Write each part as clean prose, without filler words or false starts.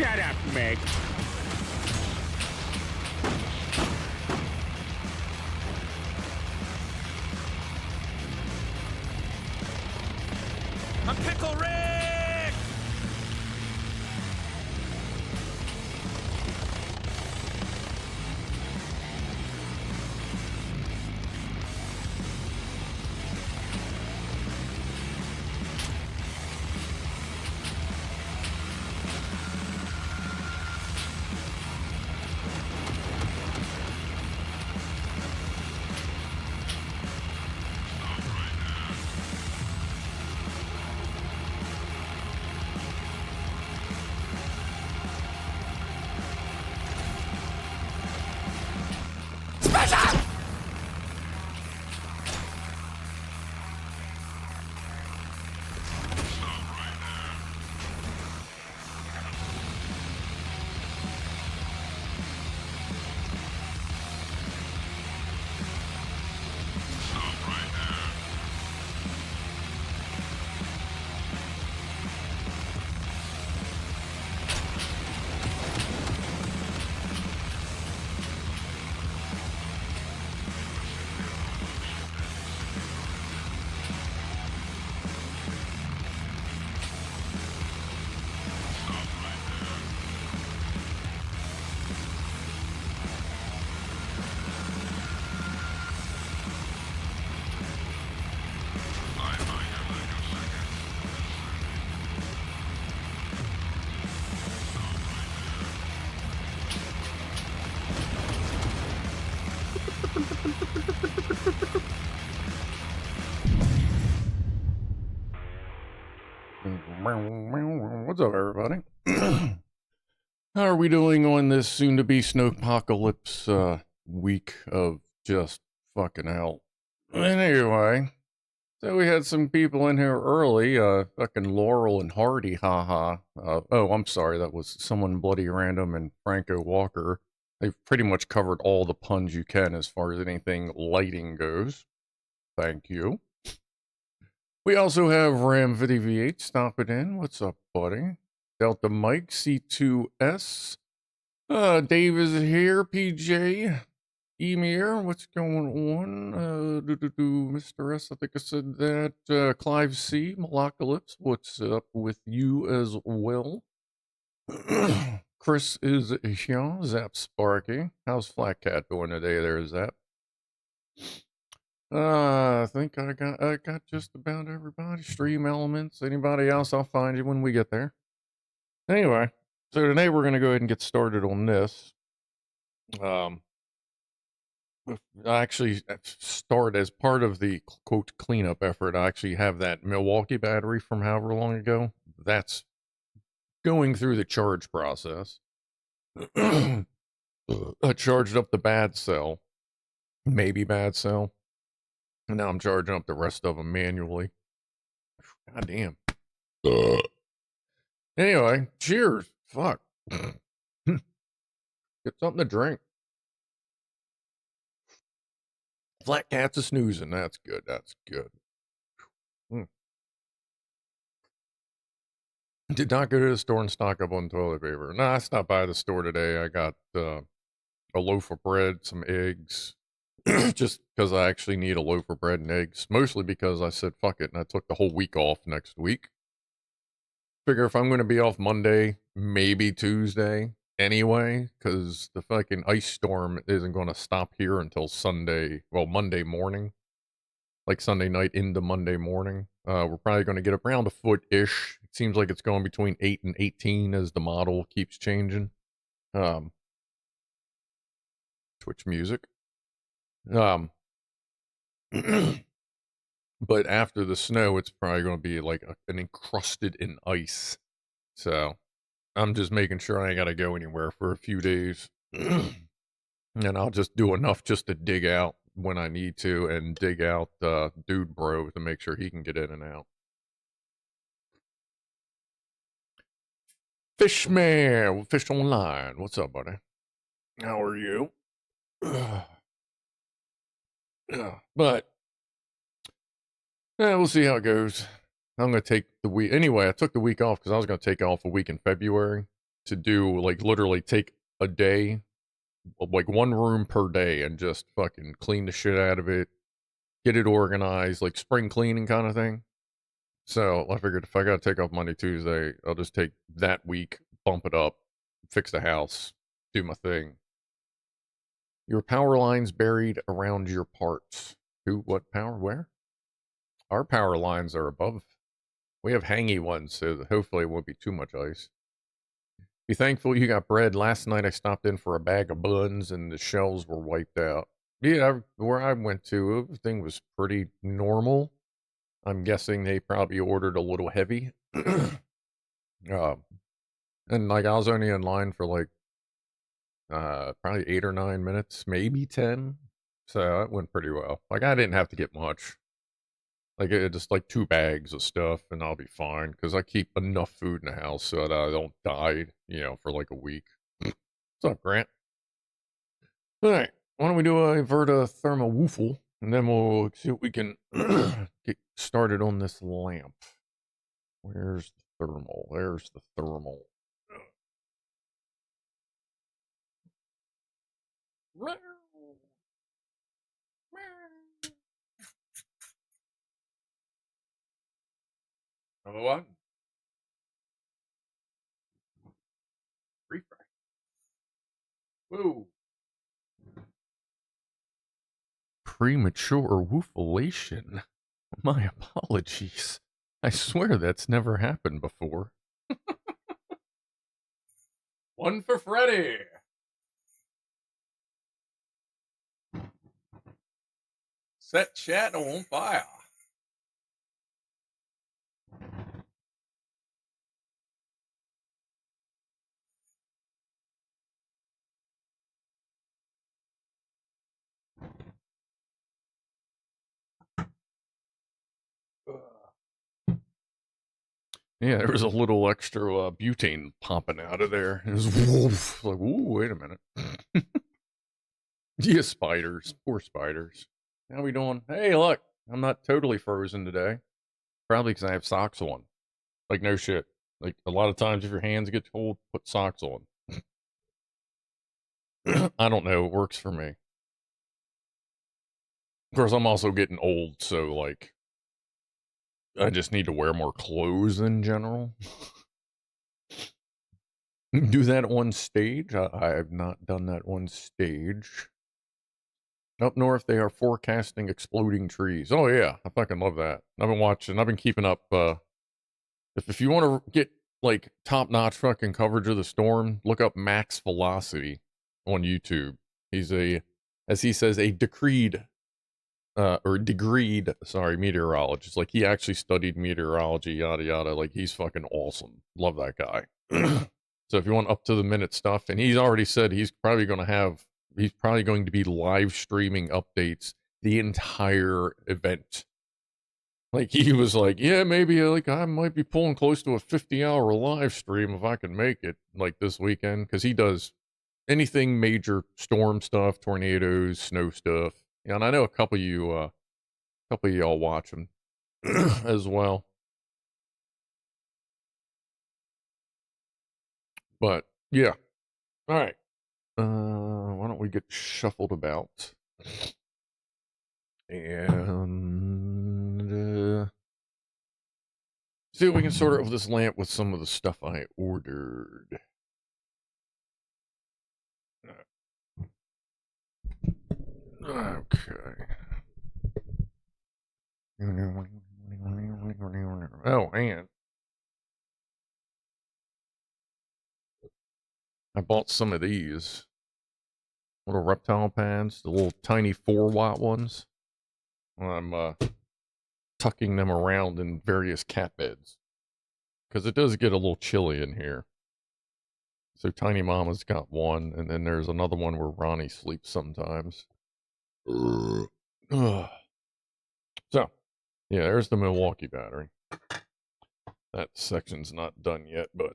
Shut up, Mick. I'm Pickle Rick! What's up, everybody? How are we doing on this soon-to-be snowpocalypse week of just fucking hell? Anyway, so we had some people in here early, fucking Laurel and Hardy, haha. Oh, I'm sorry, that was someone bloody random and Franco Walker. They've pretty much covered all the puns you can as far as anything lighting goes. Thank you. We also have RAM50V8 stopping in. What's up, buddy? Delta Mike, C2S. Dave is here. PJ. Emir, what's going on? Mr. S, I think I said that. Clive C, Malacalypse, what's up with you as well? Chris is here. Zap Sparky. How's Flat Cat doing today there, Zap? I think I got just about everybody. Stream Elements. Anybody else? I'll find you when we get there. Anyway, so today we're going to go ahead and get started on this. I actually start as part of the quote cleanup effort. I actually have that Milwaukee battery from however long ago. That's going through the charge process. I charged up the bad cell, maybe bad cell. And now I'm charging up the rest of them manually. God damn. Anyway, cheers. Fuck. Get something to drink. Flat Cat's a snoozing. That's good. That's good. Did not go to the store and stock up on toilet paper. Nah, I stopped by the store today. I got a loaf of bread, some eggs. Just because I actually need a loaf of bread and eggs. Mostly because I said fuck it and I took the whole week off next week. Figure if I'm going to be off Monday, maybe Tuesday anyway, because the fucking ice storm isn't going to stop here until Sunday, well, Monday morning. Like Sunday night into Monday morning. We're probably going to get around a foot-ish. It seems like it's going between 8 and 18 as the model keeps changing. Twitch music. But after the snow, it's probably going to be like an encrusted in ice. So I'm just making sure I ain't got to go anywhere for a few days. And I'll just do enough just to dig out when I need to and dig out Dude Bro to make sure he can get in and out. Fishman, Fish Online. What's up, buddy? How are you? But we'll see how it goes. I'm going to take the week. Anyway, I took the week off because I was going to take off a week in February. to do, like, literally take a day, like, one room per day, and just fucking clean the shit out of it, get it organized, like spring cleaning kind of thing. So I figured if I gotta take off Monday, Tuesday, I'll just take that week, bump it up, fix the house, do my thing. Your power lines buried around your parts. Who, what power, where? Our power lines are above. We have hangy ones, so hopefully it won't be too much ice. Be thankful you got bread. Last night I stopped in for a bag of buns and the shelves were wiped out. Yeah, where I went to, everything was pretty normal. I'm guessing they probably ordered a little heavy. And like I was only in line for like probably 8 or 9 minutes, maybe 10. So it went pretty well. Like I didn't have to get much. Like just like 2 bags of stuff and I'll be fine because I keep enough food in the house so that I don't die, for like a week. What's up, Grant? All right, why don't we do a Verta thermowoofle and then we'll see what we can get started on this lamp. Where's the thermal? There's the thermal. Number one. Refresh. Whoa. Premature woofulation. My apologies. I swear that's never happened before. One for Freddy. Set chat on fire. Yeah, there was a little extra butane popping out of there. It was woof. Like, ooh, wait a minute. Yeah, spiders. Poor spiders. How we doing? Hey, look. I'm not totally frozen today. Probably because I have socks on. Like, no shit. Like, a lot of times if your hands get cold, put socks on. I don't know. It works for me. Of course, I'm also getting old, so, like, I just need to wear more clothes in general. Do that on stage? I have not done that on stage. Up north, they are forecasting exploding trees. Oh, yeah. I fucking love that. I've been watching. I've been keeping up. If you want to get, like, top-notch fucking coverage of the storm, look up Max Velocity on YouTube. He's as he says, a degreed meteorologist. Like, he actually studied meteorology, yada, yada. Like, he's fucking awesome. Love that guy. So if you want up-to-the-minute stuff, and he's already said he's probably going to be live streaming updates the entire event. Like, he was like, yeah, maybe, like, I might be pulling close to a 50-hour live stream if I can make it, like, this weekend. Because he does anything major storm stuff, tornadoes, snow stuff. Yeah, and I know a couple of y'all watch him as well. But, yeah. All right. Why don't we get shuffled about? And see if we can sort out this lamp with some of the stuff I ordered. Okay. Oh, and I bought some of these little reptile pads, the little tiny 4-watt ones. I'm tucking them around in various cat beds because it does get a little chilly in here. So Tiny Mama's got one, and then there's another one where Ronnie sleeps sometimes. So, yeah, there's the Milwaukee battery. That section's not done yet, but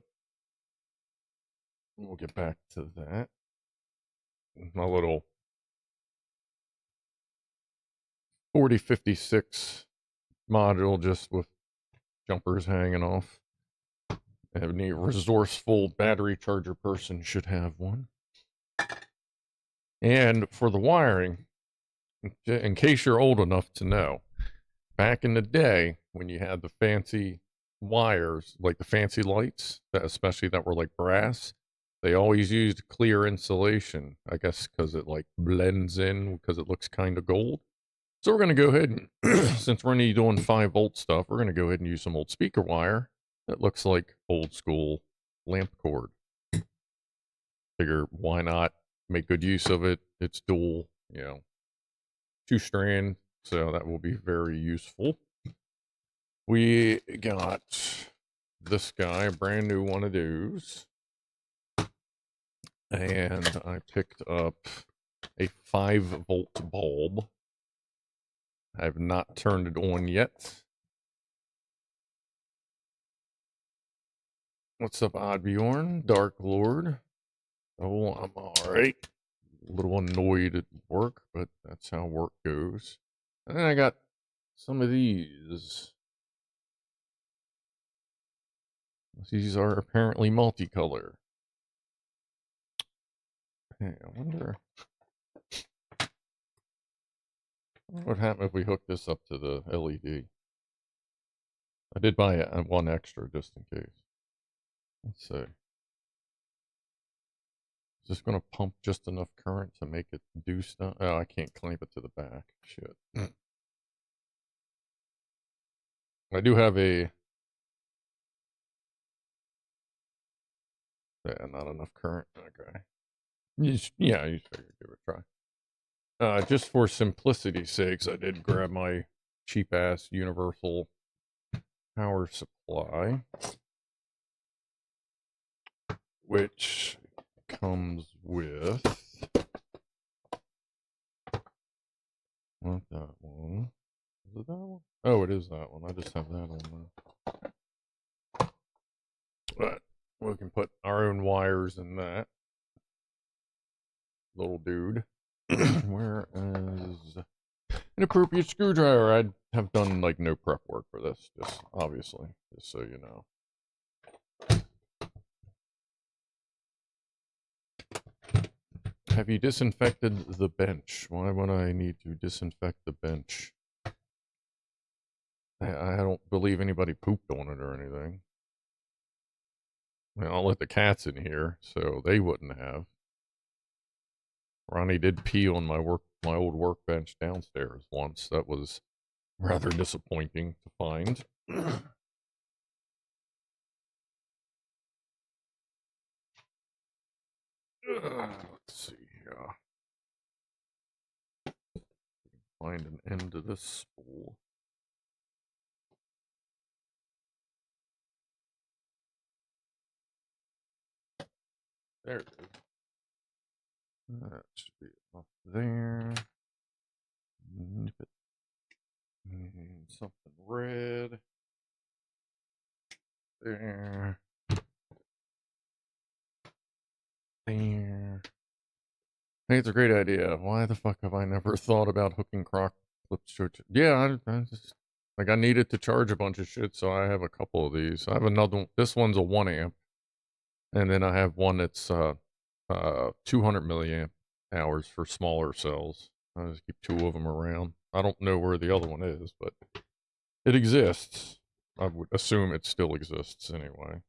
we'll get back to that. My little 4056 module just with jumpers hanging off. Any resourceful battery charger person should have one. And for the wiring, in case you're old enough to know, back in the day when you had the fancy wires, like the fancy lights, especially that were like brass, they always used clear insulation, I guess because it like blends in because it looks kind of gold. So we're going to go ahead and, since we're only doing 5-volt stuff, we're going to go ahead and use some old speaker wire that looks like old school lamp cord. Figure, why not make good use of it? It's dual, 2-strand, so that will be very useful. We got this guy, a brand new one of those. And I picked up a 5-volt bulb. I have not turned it on yet. What's up, Oddbjorn? Dark Lord. Oh, I'm alright. A little annoyed at work, but that's how work goes. And then I got some of these. These are apparently multicolor. Hey, I wonder what would happen if we hook this up to the LED. I did buy one extra just in case. Let's see. Is this going to pump just enough current to make it do stuff? Oh, I can't clamp it to the back. Shit. I do have a... Yeah, not enough current. Okay. You figure give it a try. Just for simplicity's sakes, I did grab my cheap-ass universal power supply, which comes with... Not that one. Is it that one? Oh, it is that one. I just have that on there. But we can put our own wires in that. Little dude. Where is an appropriate screwdriver? I'd have done like no prep work for this, just obviously, just so you know. Have you disinfected the bench? Why would I need to disinfect the bench? I don't believe anybody pooped on it or anything. I'll let the cats in here, so they wouldn't have. Ronnie did pee on my old workbench downstairs once. That was rather disappointing to find. Let's see here. Find an end to this spool. There it is. That should be up there. Nip it. And something red. There. There. I think it's a great idea. Why the fuck have I never thought about hooking crock clips to it? Yeah, I just... Like, I needed to charge a bunch of shit, so I have a couple of these. I have another one. This one's a 1 amp. And then I have one that's 200 milliamp hours for smaller cells. I just keep 2 of them around. I don't know where the other one is, but it exists. I would assume it still exists anyway.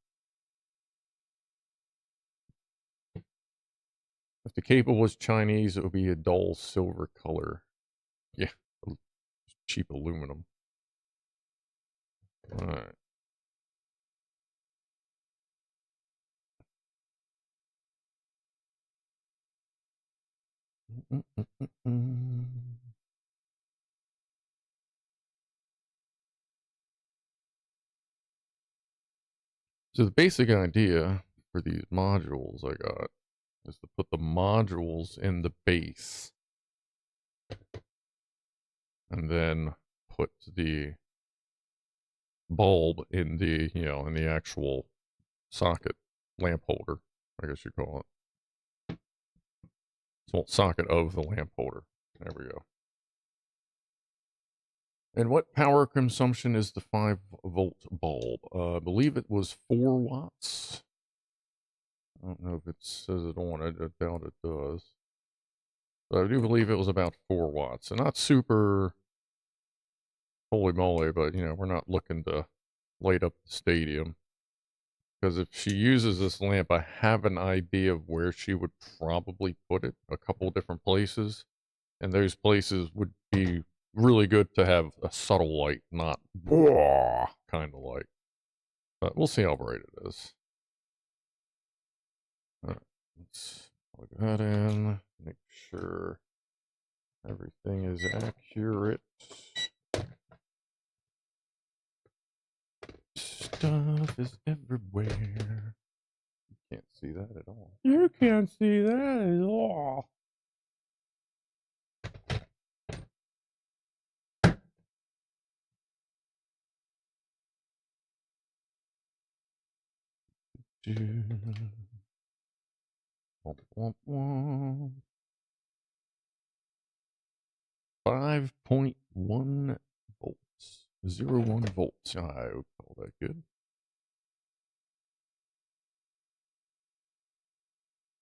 If the cable was Chinese, it would be a dull silver color. Yeah, cheap aluminum. All right. So the basic idea for these modules I got is to put the modules in the base and then put the bulb in the, in the actual socket lamp holder, I guess you call it. So socket of the lamp holder. There we go. And what power consumption is the 5-volt bulb? I believe it was 4 watts. I don't know if it says it on it. I doubt it does. But I do believe it was about 4 watts. And not super holy moly, but, you know, we're not looking to light up the stadium. Because if she uses this lamp, I have an idea of where she would probably put it. A couple different places. And those places would be really good to have a subtle light, not kind of light. But we'll see how bright it is. Alright, let's plug that in. Make sure everything is accurate. Stuff is everywhere. You can't see that at all. You can't see that at all. Womp, womp, womp. 5.1 volts. 0.1 volts. I would call that good.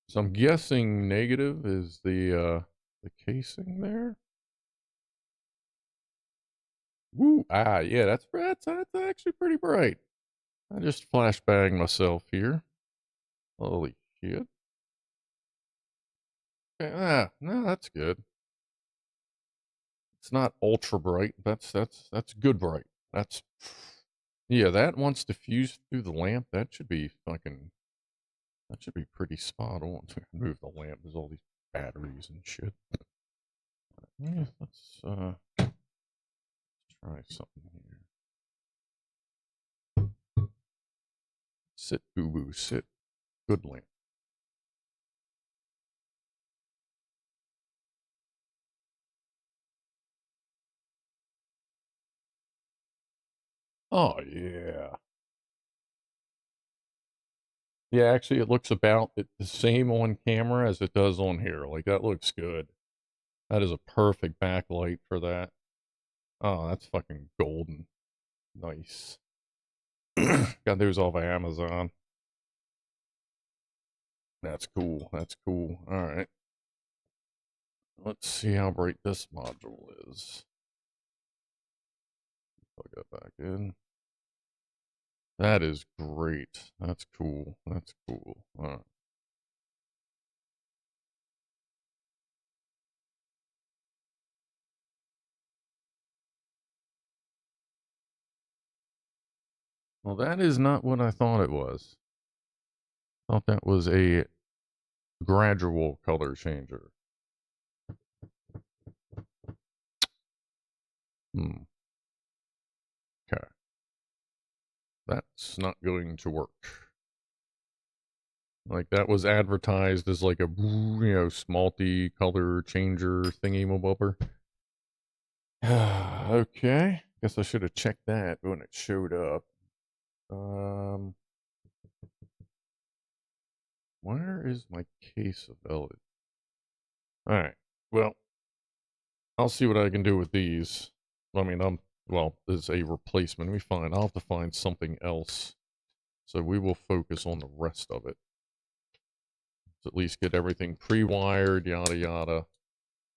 So I'm guessing negative is the casing there. Woo! Ah, yeah, that's actually pretty bright. I just flashbanged myself here. Holy shit. Okay, no, that's good. It's not ultra bright. That's good bright. That's yeah, that once diffused through the lamp, that should be pretty spot on. To move the lamp, there's all these batteries and shit. Yeah, let's try something here. Sit, boo boo, sit. Good lamp. Oh yeah. Yeah, actually it looks about the same on camera as it does on here. Like that looks good. That is a perfect backlight for that. Oh, that's fucking golden. Nice. Got those off of Amazon. That's cool. That's cool. All right. Let's see how bright this module is. Plug that back in. That is great. That's cool. That's cool. All right. Well, that is not what I thought it was. I thought that was a gradual color changer. Okay. That's not going to work. Like that was advertised as like a, you know, multi-color changer thingy mobubber. Okay. Guess I should have checked that when it showed up. Where is my case of LED? Alright. Well, I'll see what I can do with these. I mean, well, there's a replacement. I'll have to find something else. So we will focus on the rest of it. So at least get everything pre-wired, yada yada.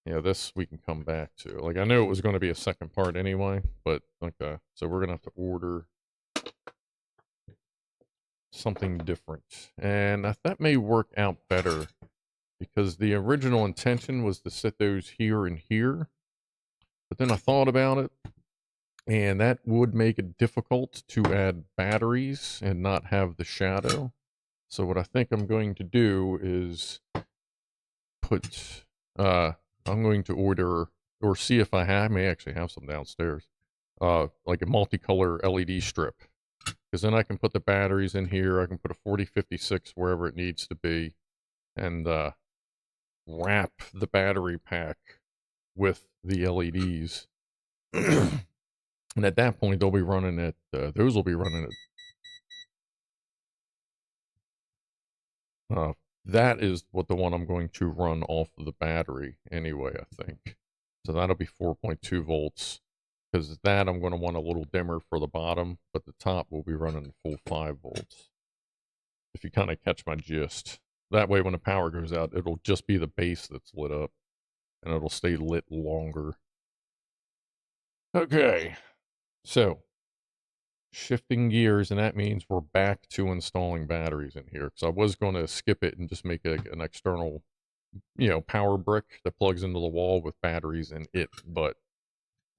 Yeah, this we can come back to. Like, I knew it was going to be a second part anyway, but okay. So we're going to have to order something different. And that may work out better because the original intention was to set those here and here. But then I thought about it, and that would make it difficult to add batteries and not have the shadow. So what I think I'm going to do is put, I'm going to order, or see if I may actually have some downstairs, like a multicolor LED strip. Because then I can put the batteries in here, I can put a 4056 wherever it needs to be, and wrap the battery pack with the LEDs. And at that point, they'll be running at, those will be running at, that is what the one I'm going to run off of the battery anyway, I think. So that'll be 4.2 volts. because that I'm going to want a little dimmer for the bottom, but the top will be running full 5 volts. If you kind of catch my gist. That way when the power goes out, it'll just be the base that's lit up, and it'll stay lit longer. Okay, so shifting gears, and that means we're back to installing batteries in here, because I was going to skip it and just make an external, power brick that plugs into the wall with batteries in it, but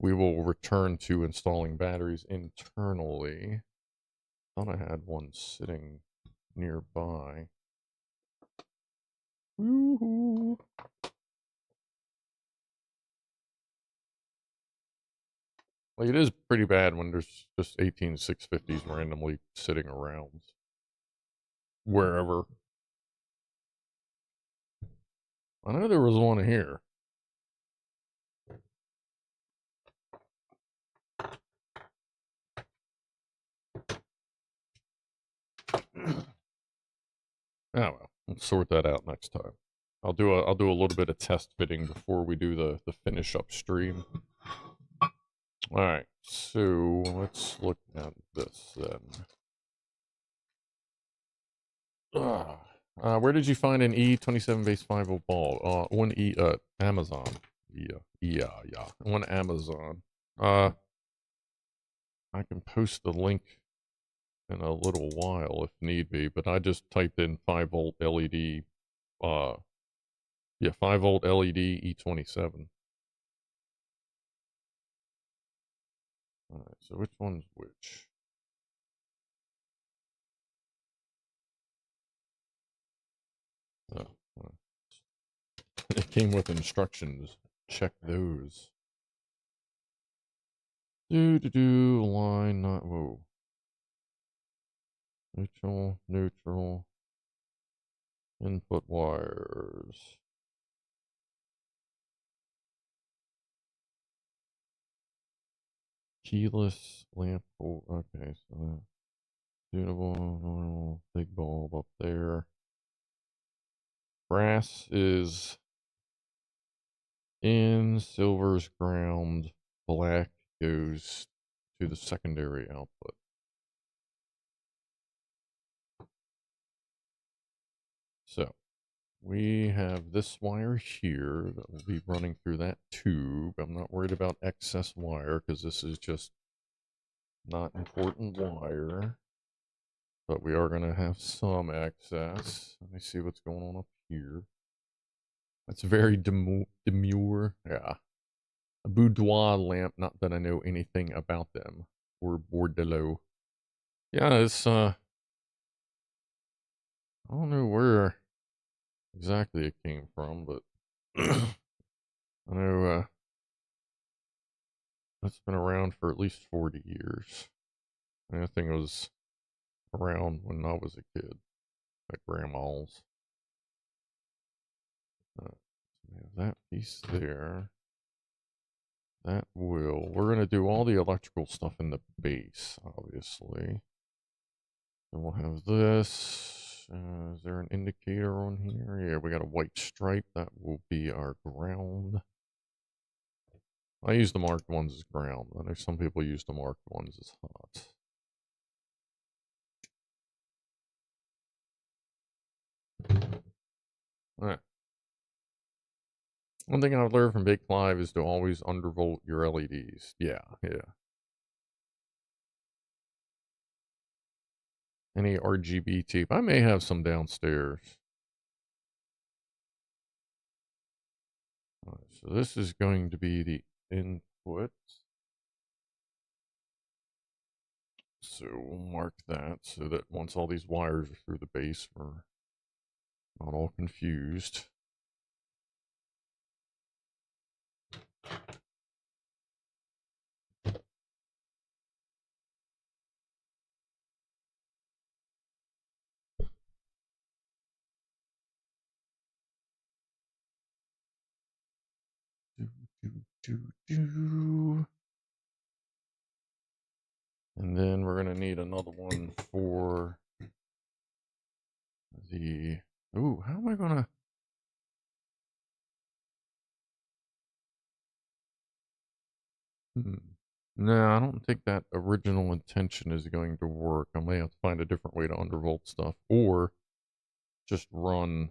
we will return to installing batteries internally. Thought I had one sitting nearby. Woohoo! Like, it is pretty bad when there's just 18650s randomly sitting around wherever. I know there was one here. Oh well, we'll sort that out next time. I'll do a little bit of test fitting before we do the finish up stream. All right, so let's look at this then. Where did you find an E27 base 5 volt ball? On Amazon. Yeah. On Amazon. I can post the link in a little while if need be, but I just typed in 5 volt LED. 5 volt LED E27. All right, so which one's which? Oh, well. It came with instructions. Check those. Line not, whoa. Neutral. Input wires. Keyless lamp. Oh, okay, so tunable, normal, big bulb up there. Brass is in, silver's ground, black goes to the secondary output. So we have this wire here that will be running through that tube. I'm not worried about excess wire because this is just not important wire. But we are going to have some excess. Let me see what's going on up here. That's very demure. Yeah. A boudoir lamp, not that I know anything about them. Or Bordello. Yeah, it's, I don't know where exactly it came from, but I know, it's been around for at least 40 years. I think it was around when I was a kid at Grandma's. So we have that piece there. That will. We're going to do all the electrical stuff in the base, obviously. Then we'll have this. Is there an indicator on here? Yeah, we got a white stripe. That will be our ground. I use the marked ones as ground. I know some people use the marked ones as hot. Alright. One thing I've learned from Big Clive is to always undervolt your LEDs. Yeah. Any RGB tape? I may have some downstairs. Alright, so this is going to be the input. So we'll mark that so that once all these wires are through the base, we're not all confused. And then we're going to need another one for the... Ooh, how am I going to... No, I don't think that original intention is going to work. I may have to find a different way to undervolt stuff, or just run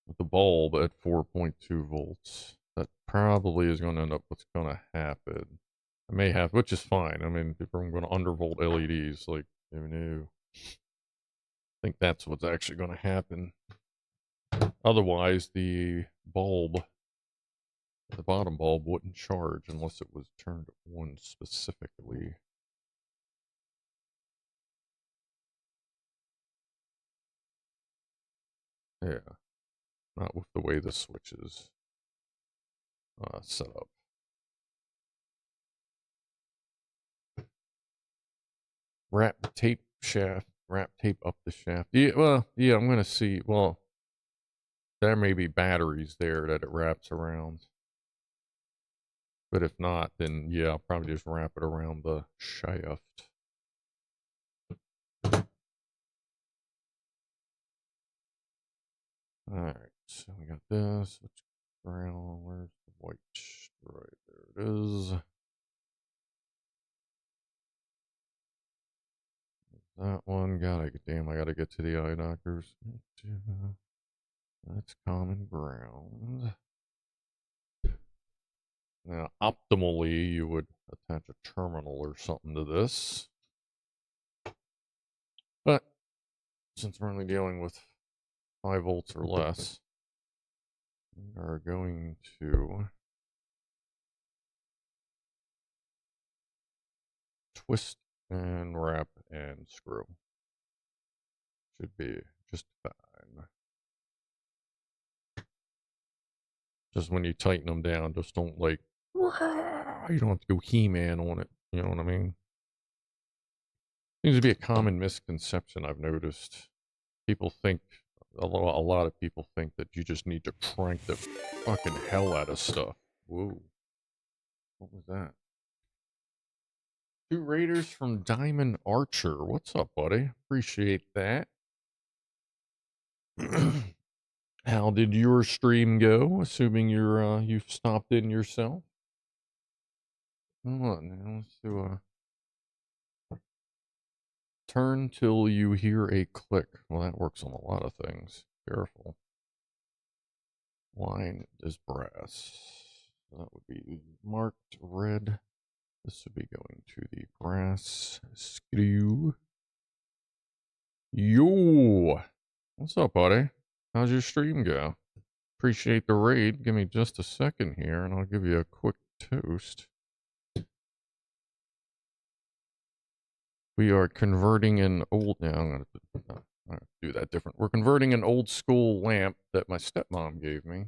with the bulb at 4.2 volts. That probably is going to end up what's going to happen. I may have, which is fine. I mean, if I'm going to undervolt LEDs, like, no. I think that's what's actually going to happen. Otherwise, the bulb, the bottom bulb, wouldn't charge unless it was turned on specifically. Yeah, not with the way the switch is set up. Wrap tape shaft, wrap tape up the shaft. Yeah, well, yeah, I'm going to see. Well, there may be batteries there that it wraps around. But if not, then yeah, I'll probably just wrap it around the shaft. Alright, so we got this. Let's ground. Where's the white? Right there it is. That one. Damn, I gotta get to the eye doctors. That's common ground. Now, optimally, you would attach a terminal or something to this. But since we're only dealing with 5 volts or less, we are going to twist and wrap and screw. Should be just fine. Just when you tighten them down, just don't like, you don't have to go He-Man on it. You know what I mean? Seems to be a common misconception I've noticed. People think, a lot of people think that you just need to crank the fucking hell out of stuff. Whoa. What was that? 2 Raiders from Diamond Archer. What's up, buddy? Appreciate that. How did your stream go? Assuming you've stopped in yourself. Hold on now. Let's do turn till you hear a click. Well, that works on a lot of things. Careful. Line is brass. That would be marked red. This would be going to the brass screw. Yo! What's up, buddy? How's your stream go? Appreciate the raid. Give me just a second here, and I'll give you a quick toast. We are converting an old... Now, I'm going to do that different. We're converting an old school lamp that my stepmom gave me.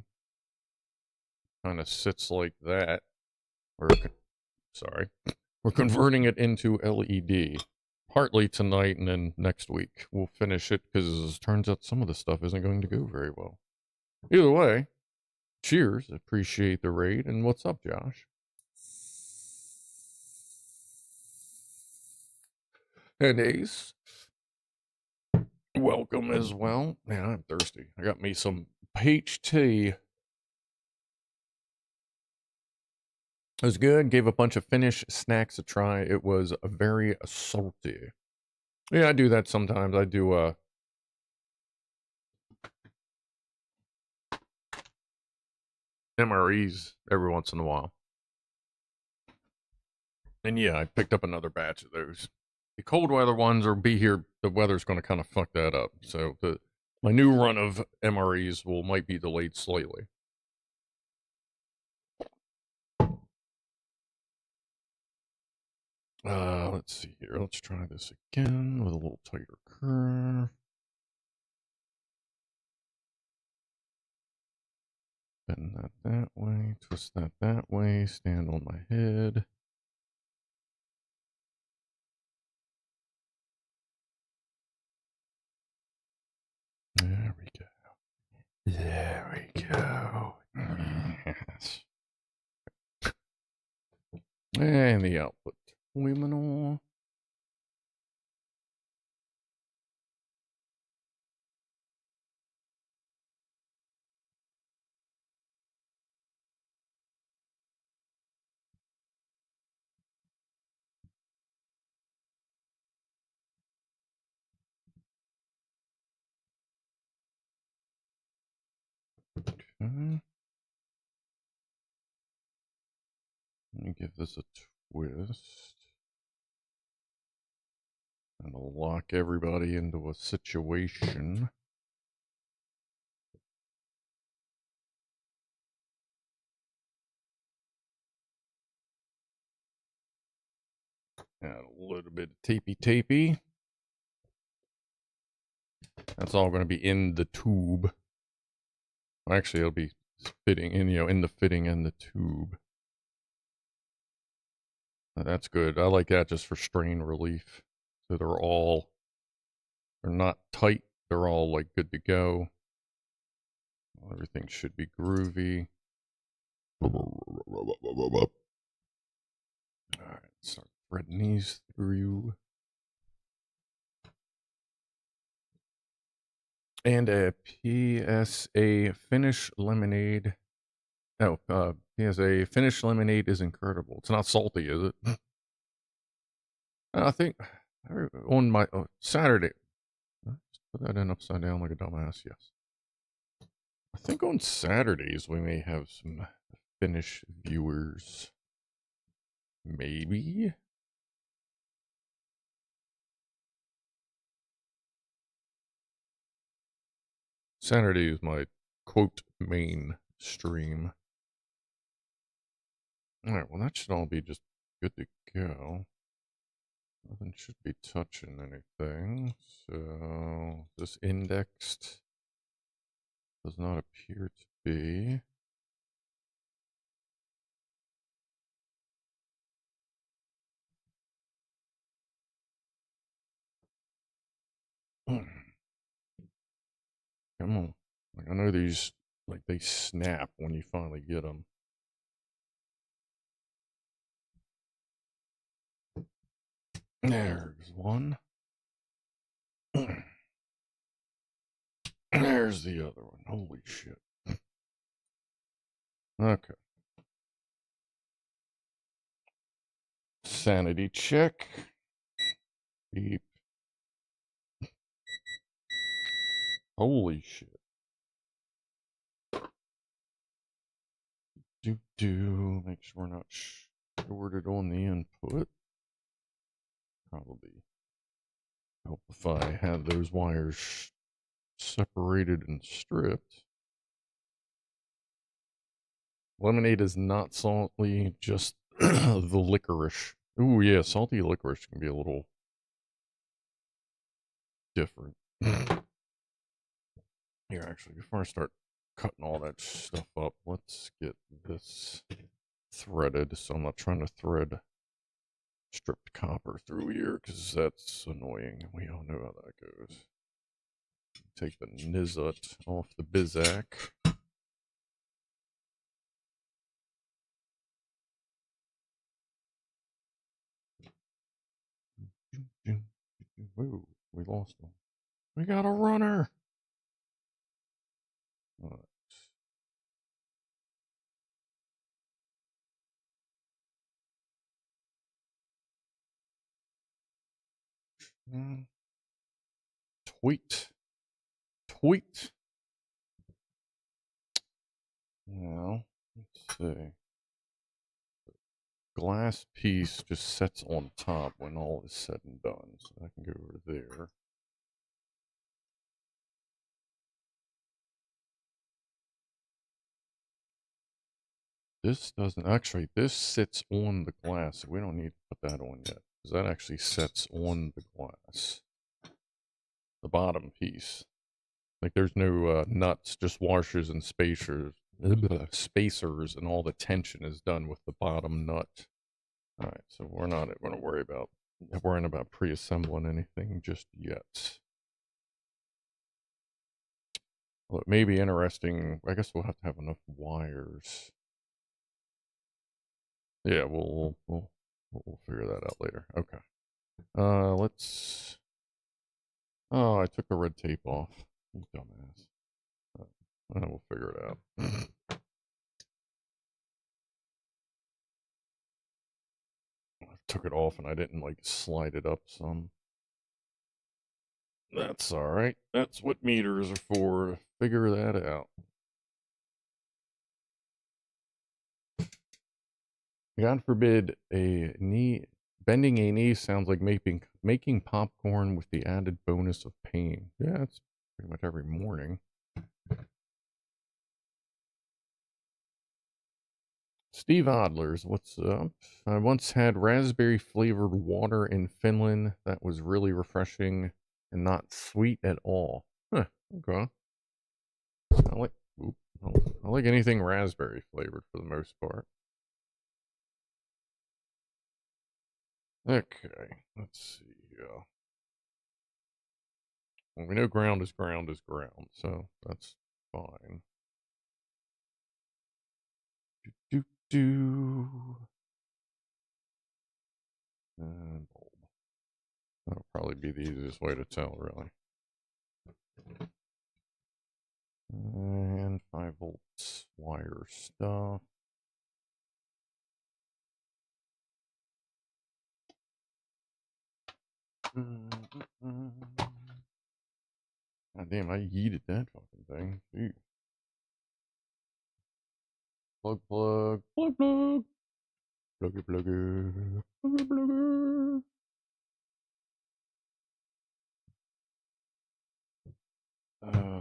Kind of sits like that. Sorry. We're converting it into LED. Partly tonight and then next week. We'll finish it because it turns out some of the stuff isn't going to go very well. Either way, cheers. Appreciate the raid. And what's up, Josh? And Ace. Welcome as well. Man, I'm thirsty. I got me some peach tea. It was good. Gave a bunch of Finnish snacks a try. It was very salty. Yeah, I do that sometimes. I do MREs every once in a while. And yeah, I picked up another batch of those. The cold weather ones will be here. The weather's going to kind of fuck that up. So my new run of MREs might be delayed slightly. Let's see here. Let's try this again with a little tighter curve. Bend that way, twist that way, stand on my head. There we go. There we go. Yes. And the output terminal. Let me give this a twist. And I'll lock everybody into a situation. Add a little bit of tapey. That's all going to be in the tube. Actually, it'll be fitting in, in the fitting and the tube. That's good. I like that just for strain relief. So they're not tight. They're all like good to go. Everything should be groovy. All right, start threading these through. And a PSA Finish Lemonade. No, PSA Finish Lemonade is incredible. It's not salty, is it? I think on my Saturday. Let's put that in upside down like a dumbass, yes. I think on Saturdays we may have some Finnish viewers. Maybe? Saturday is my, quote, main stream. Alright, well that should all be just good to go. Nothing should be touching anything. So, this indexed does not appear to be. Come on. Like, I know these, like, they snap when you finally get them. There's one. There's the other one. Holy shit. Okay. Sanity check. Beep. Holy shit. Make sure we're not shorted on the input. Probably help if I had those wires separated and stripped. Lemonade is not salty, just the licorice. Ooh, yeah, salty licorice can be a little different. Here, actually, before I start cutting all that stuff up, let's get this threaded so I'm not trying to thread stripped copper through here because that's annoying. We all know how that goes. Take the Nizut off the Bizak. Ooh, we lost one. We got a runner. All right. Tweet. Now, let's see. Glass piece just sets on top when all is said and done. So I can go over there. This doesn't, actually, this sits on the glass. So we don't need to put that on yet. Because that actually sets on the glass. The bottom piece. Like there's no nuts, just washers and spacers, and all the tension is done with the bottom nut. All right, so we're not going to worry about worrying about pre-assembling anything just yet. Well, it may be interesting. I guess we'll have to have enough wires. Yeah, we'll figure that out later. Okay. Let's. Oh, I took the red tape off. You dumbass. We'll figure it out. I took it off and I didn't like slide it up some. That's all right. That's what meters are for. Figure that out. God forbid bending a knee sounds like making popcorn with the added bonus of pain. Yeah, that's pretty much every morning. Steve Adlers, what's up? I once had raspberry flavored water in Finland that was really refreshing and not sweet at all. Huh, okay. I like I like anything raspberry flavored for the most part. Okay, let's see here. Well, we know ground is ground is ground, so that's fine. Do. And bulb. That'll probably be the easiest way to tell, really. And 5 volts wire stuff. God damn, I yeeted that fucking thing. Jeez. Plug, plug, plug, plug. Plugger, plugger, plugger, plugger.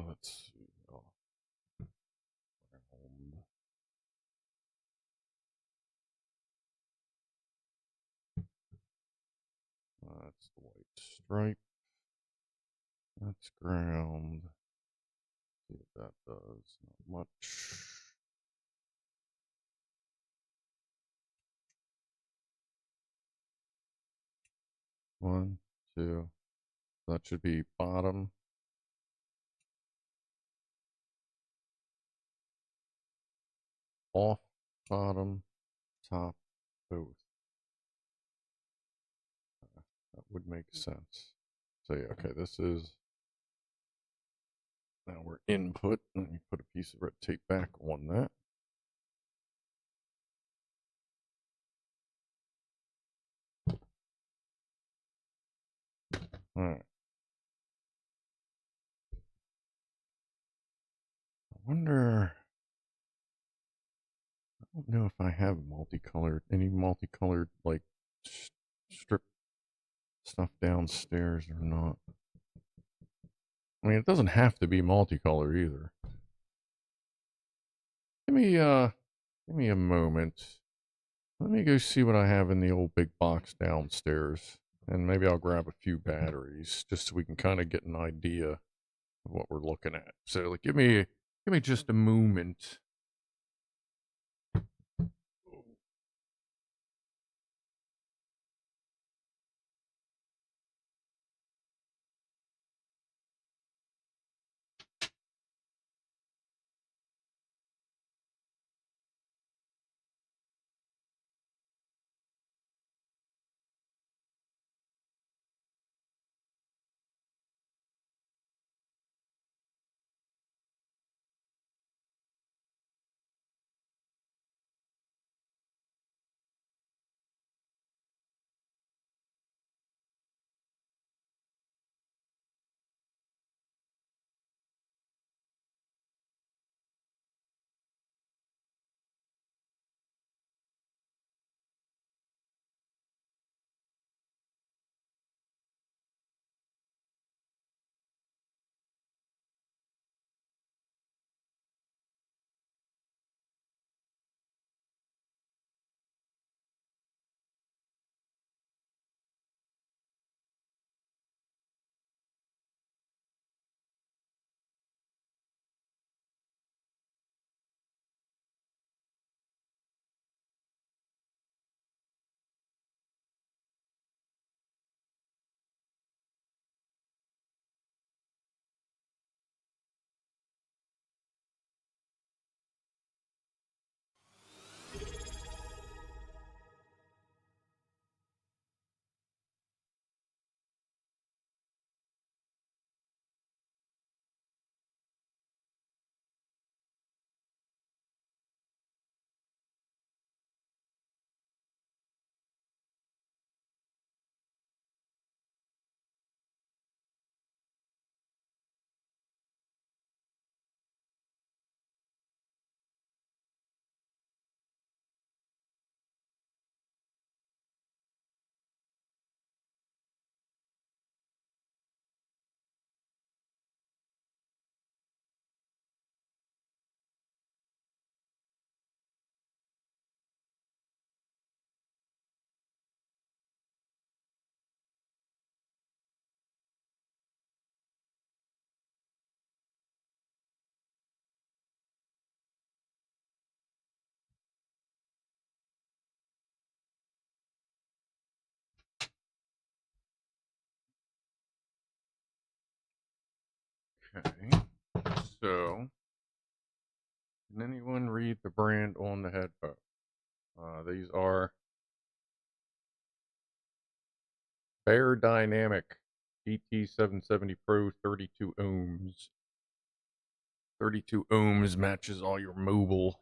Let's see. Oh. That's the white stripe. That's ground. See what that does. Not much. One, two. That should be bottom. Off, bottom, top, both. That would make sense. So yeah, okay, this is now we're input. Let me put a piece of red tape back on that. All right. I wonder. I don't know if I have any multicolored like strip stuff downstairs or not. I mean, it doesn't have to be multicolor either. Give me a moment. Let me go see what I have in the old big box downstairs, and maybe I'll grab a few batteries just so we can kind of get an idea of what we're looking at. So, like, give me just a moment. Okay. So, can anyone read the brand on the headphone? These are Bear Dynamic GT 770 Pro 32 ohms. 32 ohms matches all your mobile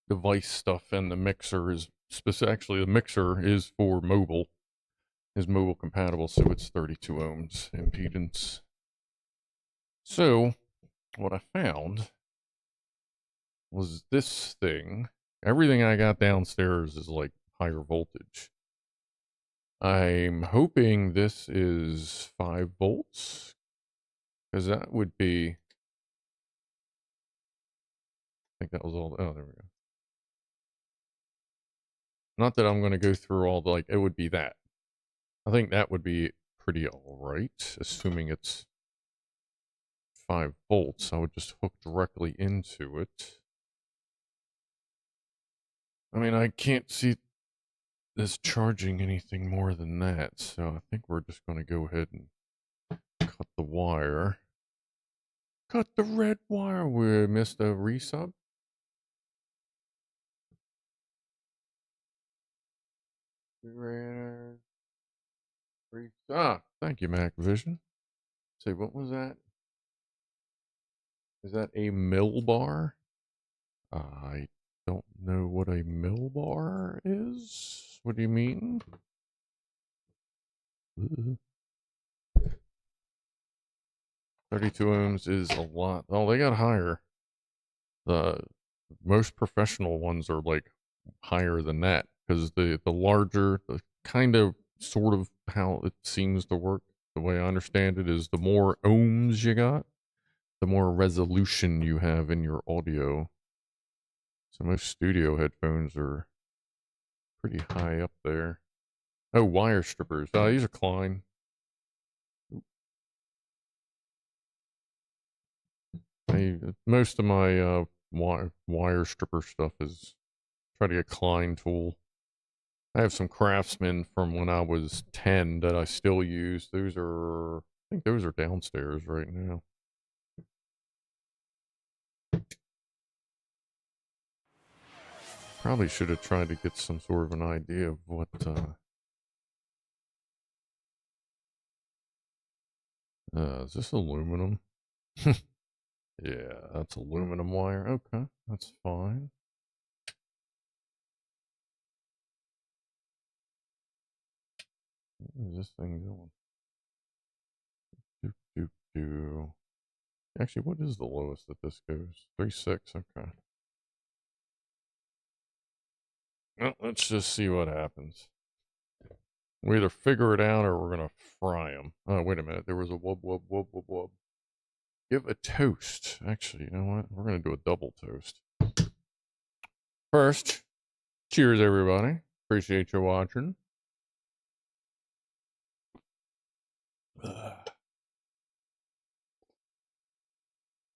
device stuff, and the mixer is actually the mixer is for mobile, is mobile compatible, so it's 32 ohms impedance. So what I found was this thing. Everything I got downstairs is like higher voltage. I'm hoping this is 5 volts, because that would be, I think that was all. Oh, there we go. Not that I'm going to go through all the, like, it would be that. I think that would be pretty alright, assuming it's 5 volts. I would just hook directly into it. I mean, I can't see this charging anything more than that, so I think we're just going to go ahead and cut the wire. Cut the red wire. We missed a resub. Thank you, Macvision. Say, what was that? Is that a mill bar? I don't know what a mill bar is. What do you mean? 32 ohms is a lot. Oh, they got higher. The most professional ones are like higher than that, because the larger, the kind of sort of how it seems to work, the way I understand it, is the more ohms you got, the more resolution you have in your audio. So most studio headphones are pretty high up there. Oh, wire strippers. Oh, these are Klein. Most of my wire stripper stuff is try to get Klein tool. I have some Craftsman from when I was 10 that I still use. Those are, I think those are downstairs right now. Probably should have tried to get some sort of an idea of what, is this aluminum? Yeah, that's aluminum wire. Okay, that's fine. What is this thing doing? Do, do, do. Actually, what is the lowest that this goes? 3.6, okay. Well, let's just see what happens. We either figure it out or we're going to fry them. Oh, wait a minute. There was a wub, wub, wub, wub, wub. Give a toast. Actually, you know what? We're going to do a double toast. First, cheers, everybody. Appreciate you watching.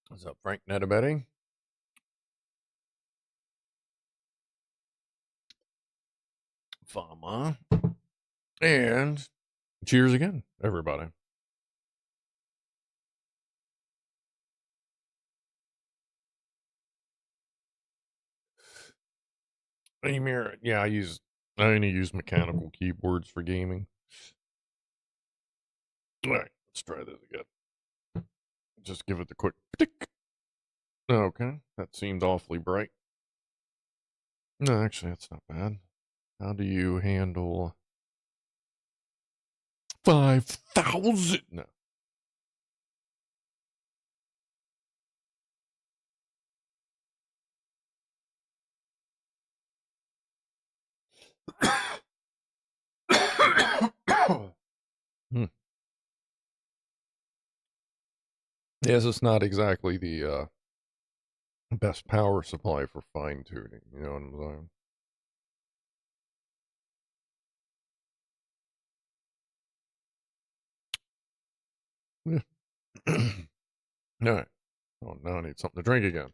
What's up, Frank Netabetty? Fama. And cheers again, everybody. Yeah, I only use mechanical keyboards for gaming. All right, let's try this again. Just give it the quick tick. Okay, that seemed awfully bright. No, actually, that's not bad. How do you handle 5,000? No. Yes, it's not exactly the best power supply for fine tuning. You know what I'm saying? Yeah. All right. Oh, now I need something to drink again.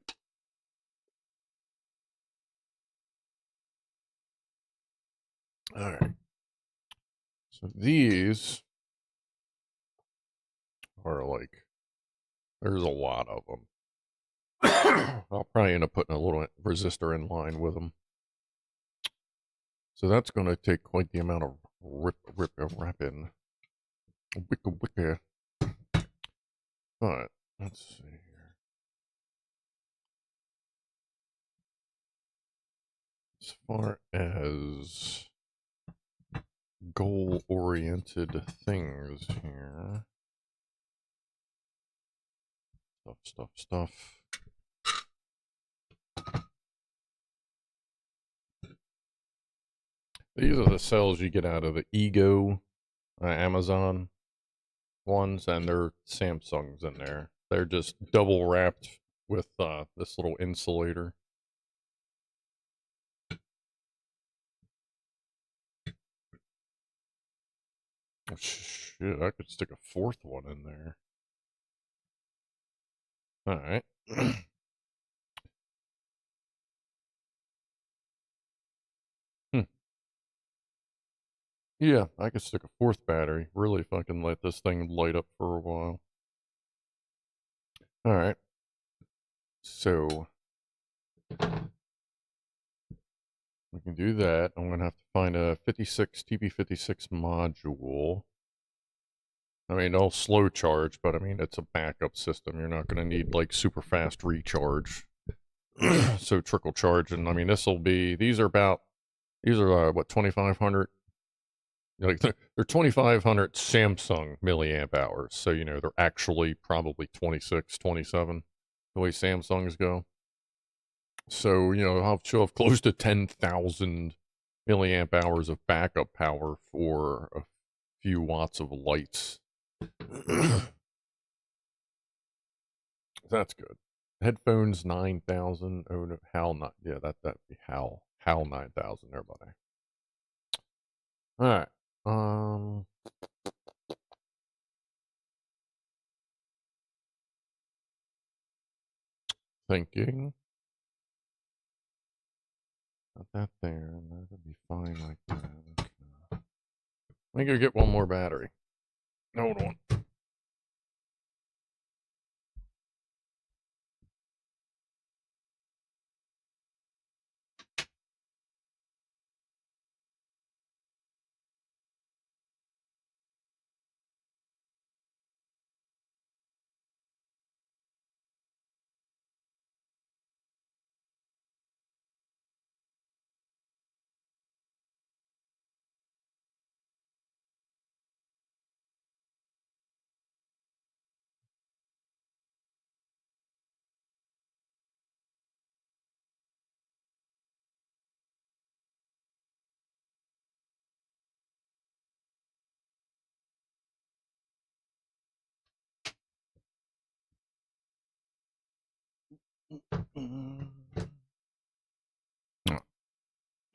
All right. So these are like There's a lot of them. I'll probably end up putting a little resistor in line with them. So that's going to take quite the amount of wrapping. Wicka. But, let's see here. As far as goal-oriented things here. Stuff. These are the cells you get out of the Ego Amazon ones, and they're Samsung's in there. They're just double wrapped with this little insulator. Oh, shit, I could stick a fourth one in there. Alright. Yeah, I could stick a fourth battery. Really fucking let this thing light up for a while. Alright. So, we can do that. I'm going to have to find a TP56 module. I mean, it'll slow charge, but I mean, it's a backup system. You're not going to need, like, super fast recharge. So, trickle charge. And, I mean, these are, what, 2,500? Like, they're 2,500 Samsung milliamp hours. So, you know, they're actually probably 26, 27, the way Samsungs go. So, you know, I'll show off close to 10,000 milliamp hours of backup power for a few watts of lights. That's good. Headphones 9,000. Oh no, HAL not. Yeah, that'd be HAL 9,000. Everybody. All right. Thinking. Got that there. That'll be fine like that. Okay. I think I'll get one more battery. Hold on.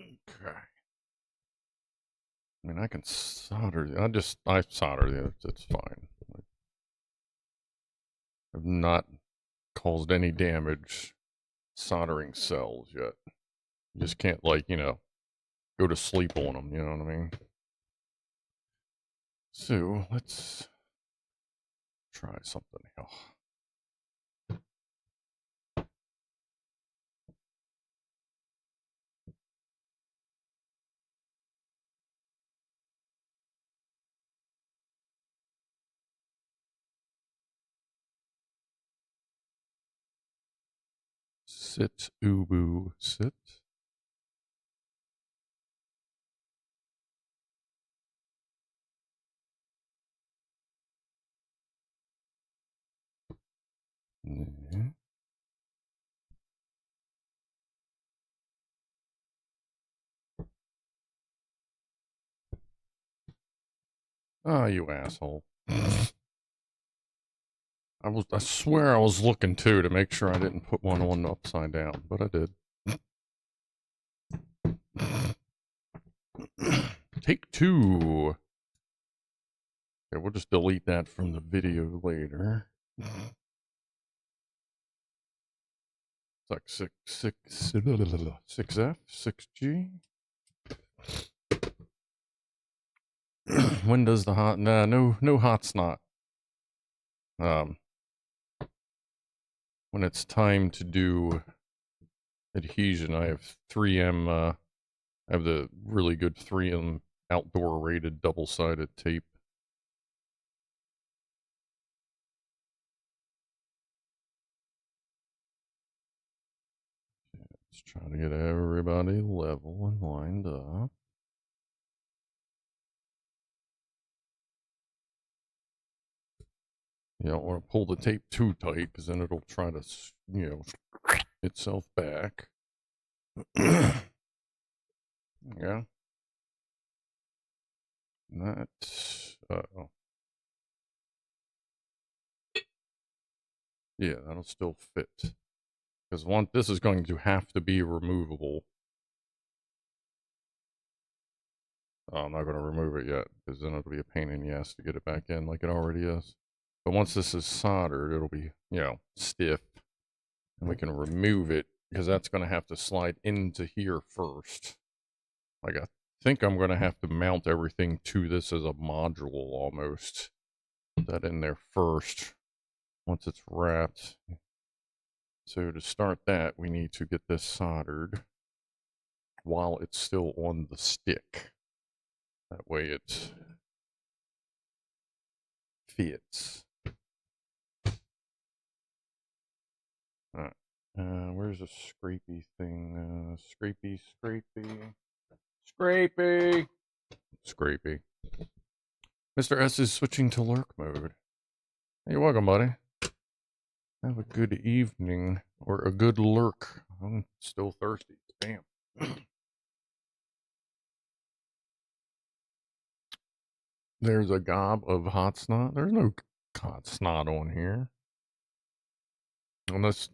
Okay. I mean, I can solder. I solder it. It's fine. I've not caused any damage soldering cells yet. You just can't, like, you know, go to sleep on them. You know what I mean? So let's try something else. Sit, ubu, sit. Mm-hmm. Oh, you asshole. I swear I was looking too to make sure I didn't put one on upside down, but I did. Take two. Okay, we'll just delete that from the video later. It's like 6F, 6G. When does the hot? Nah, no hot snot. when it's time to do adhesion, I have 3M, I have the really good 3M outdoor rated double-sided tape. Let's try to get everybody level and lined up. You don't want to pull the tape too tight because then it'll try to, you know, itself back. Yeah. That's, oh. Yeah, that'll still fit. Because this is going to have to be removable. Oh, I'm not going to remove it yet, because then it'll be a pain in the ass to get it back in like it already is. But once this is soldered, it'll be, you know, stiff. And we can remove it, because that's going to have to slide into here first. Like, I think I'm going to have to mount everything to this as a module almost. Put that in there first, once it's wrapped. So to start that, we need to get this soldered while it's still on the stick. That way it fits. Alright. Where's the scrapey thing? Scrapey. Mr. S is switching to lurk mode. Hey, you're welcome, buddy. Have a good evening, or a good lurk. I'm still thirsty. Damn. There's a gob of hot snot. There's no hot snot on here. Unless,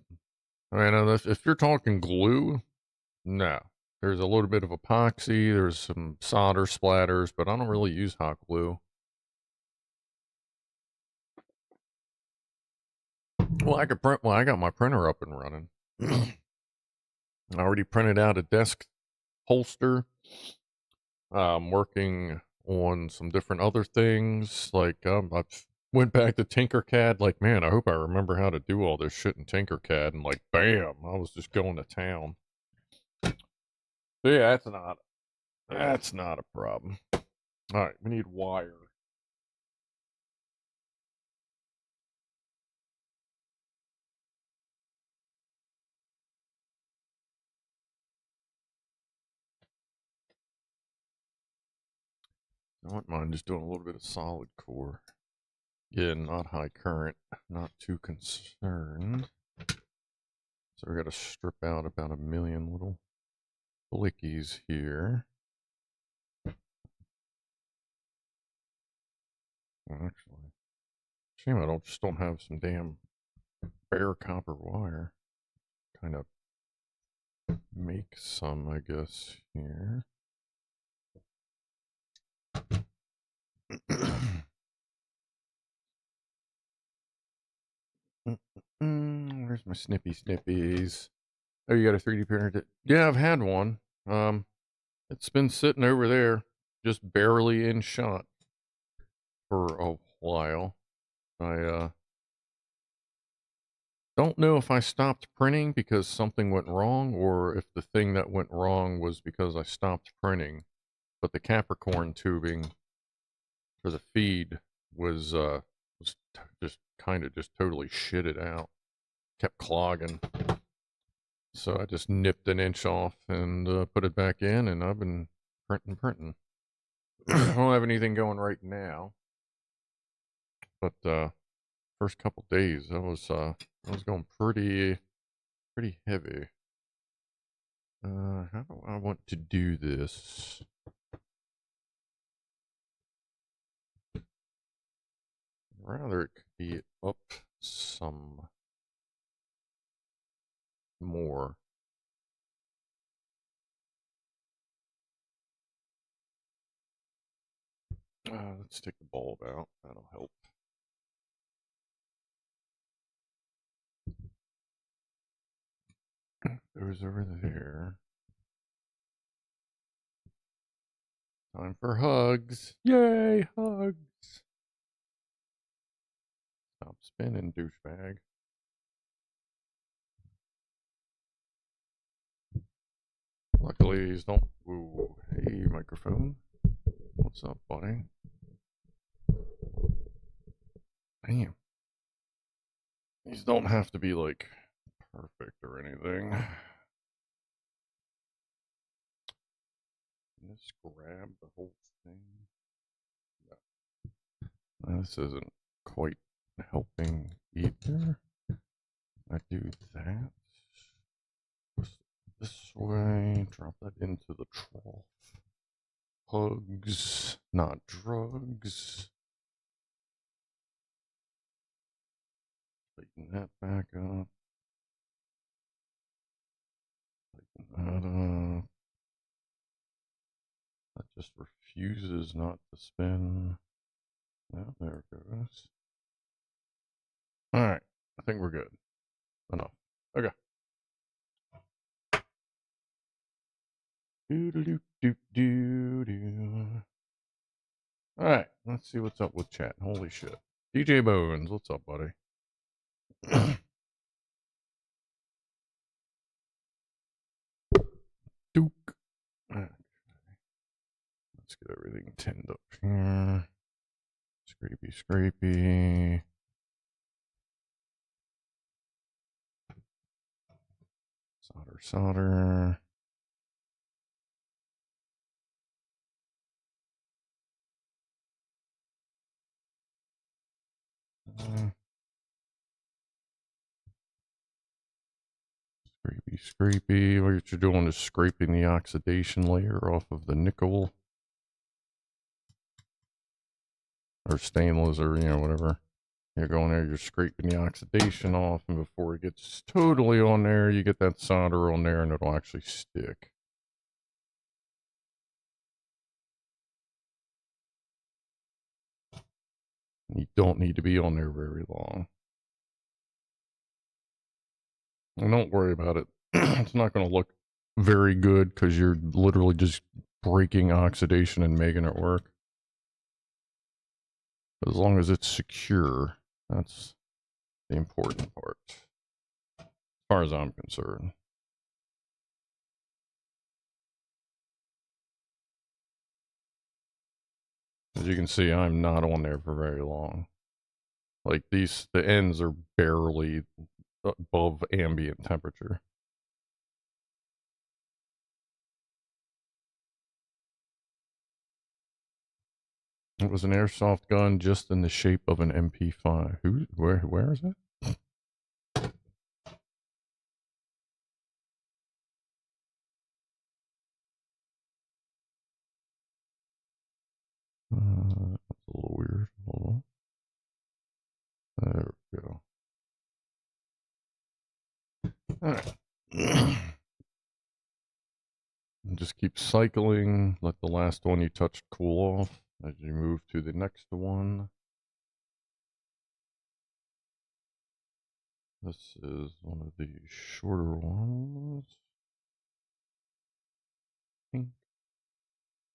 I mean, if you're talking glue, no. There's a little bit of epoxy. There's some solder splatters, but I don't really use hot glue. Well, I could print. Well, I got my printer up and running. I already printed out a desk holster. I'm working on some different other things. Like, I went back to Tinkercad. Like, man, I hope I remember how to do all this shit in Tinkercad. And like, bam, I was just going to town. So yeah, that's not a problem. All right, we need wire. I wouldn't mind just doing a little bit of solid core. Yeah, not high current, not too concerned. So we got to strip out about 1 million little flickies here. Well, actually, shame I just don't have some damn bare copper wire. Kind of make some, I guess, here. Where's my snippies? Oh, you got a 3D printer? Yeah, I've had one. It's been sitting over there, just barely in shot for a while. I don't know if I stopped printing because something went wrong, or if the thing that went wrong was because I stopped printing. But the Capricorn tubing for the feed was just kind of just totally shitted out. Kept clogging. So I just nipped an inch off and put it back in, and I've been printing. I don't have anything going right now, but first couple days I was going pretty heavy. How do I want to do this? Rather it could be up some more. Let's take the bulb out. That'll help. Goes over there. Time for hugs. Yay, hugs. Stop spinning, douchebag. Luckily, he's don't. Ooh, hey, microphone. What's up, buddy? Damn. These don't have to be like perfect or anything. Just grab the whole thing. No. This isn't quite helping either. I do that. Push this way. Drop that into the trough. Hugs, not drugs. Tighten that back up. Tighten that up. That just refuses not to spin. Now there it goes. Alright, I think we're good. Enough. Okay. Alright, let's see what's up with chat. Holy shit. DJ Bones, what's up, buddy? Duke. Okay. Let's get everything tinned up here. Scrapey, scrapey. Solder, solder. Scrapey, scrapey. What you're doing is scraping the oxidation layer off of the nickel. Or stainless, or, you know, whatever. You're going there, you're scraping the oxidation off, and before it gets totally on there, you get that solder on there, and it'll actually stick. You don't need to be on there very long. And don't worry about it. It's not going to look very good because you're literally just breaking oxidation and making it work. But as long as it's secure, that's the important part, as far as I'm concerned. As you can see, I'm not on there for very long. Like the ends are barely above ambient temperature. It was an airsoft gun just in the shape of an MP5. Where is it? That's a little weird. Hold on. There we go. Alright. Just keep cycling. Let the last one you touched cool off as you move to the next one. This is one of the shorter ones. Ping.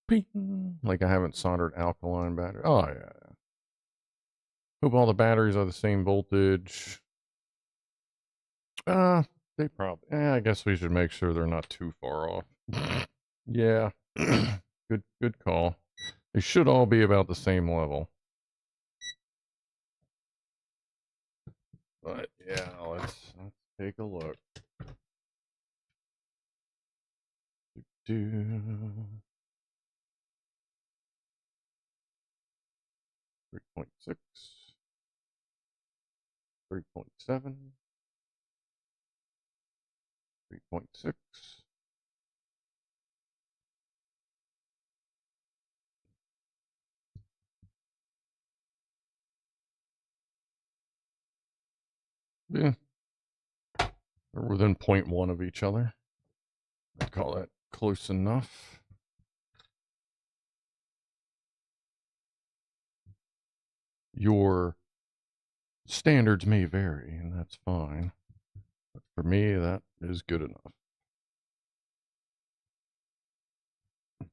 Ping. Like I haven't soldered alkaline battery. Oh, yeah. Hope all the batteries are the same voltage. They probably. I guess we should make sure they're not too far off. Yeah. Good call. They should all be about the same level. But yeah, let's take a look. 3.6, 3.7, 3.6. Yeah. They're within 0.1 of each other. I'd call that close enough. Your standards may vary, and that's fine. But for me, that is good enough.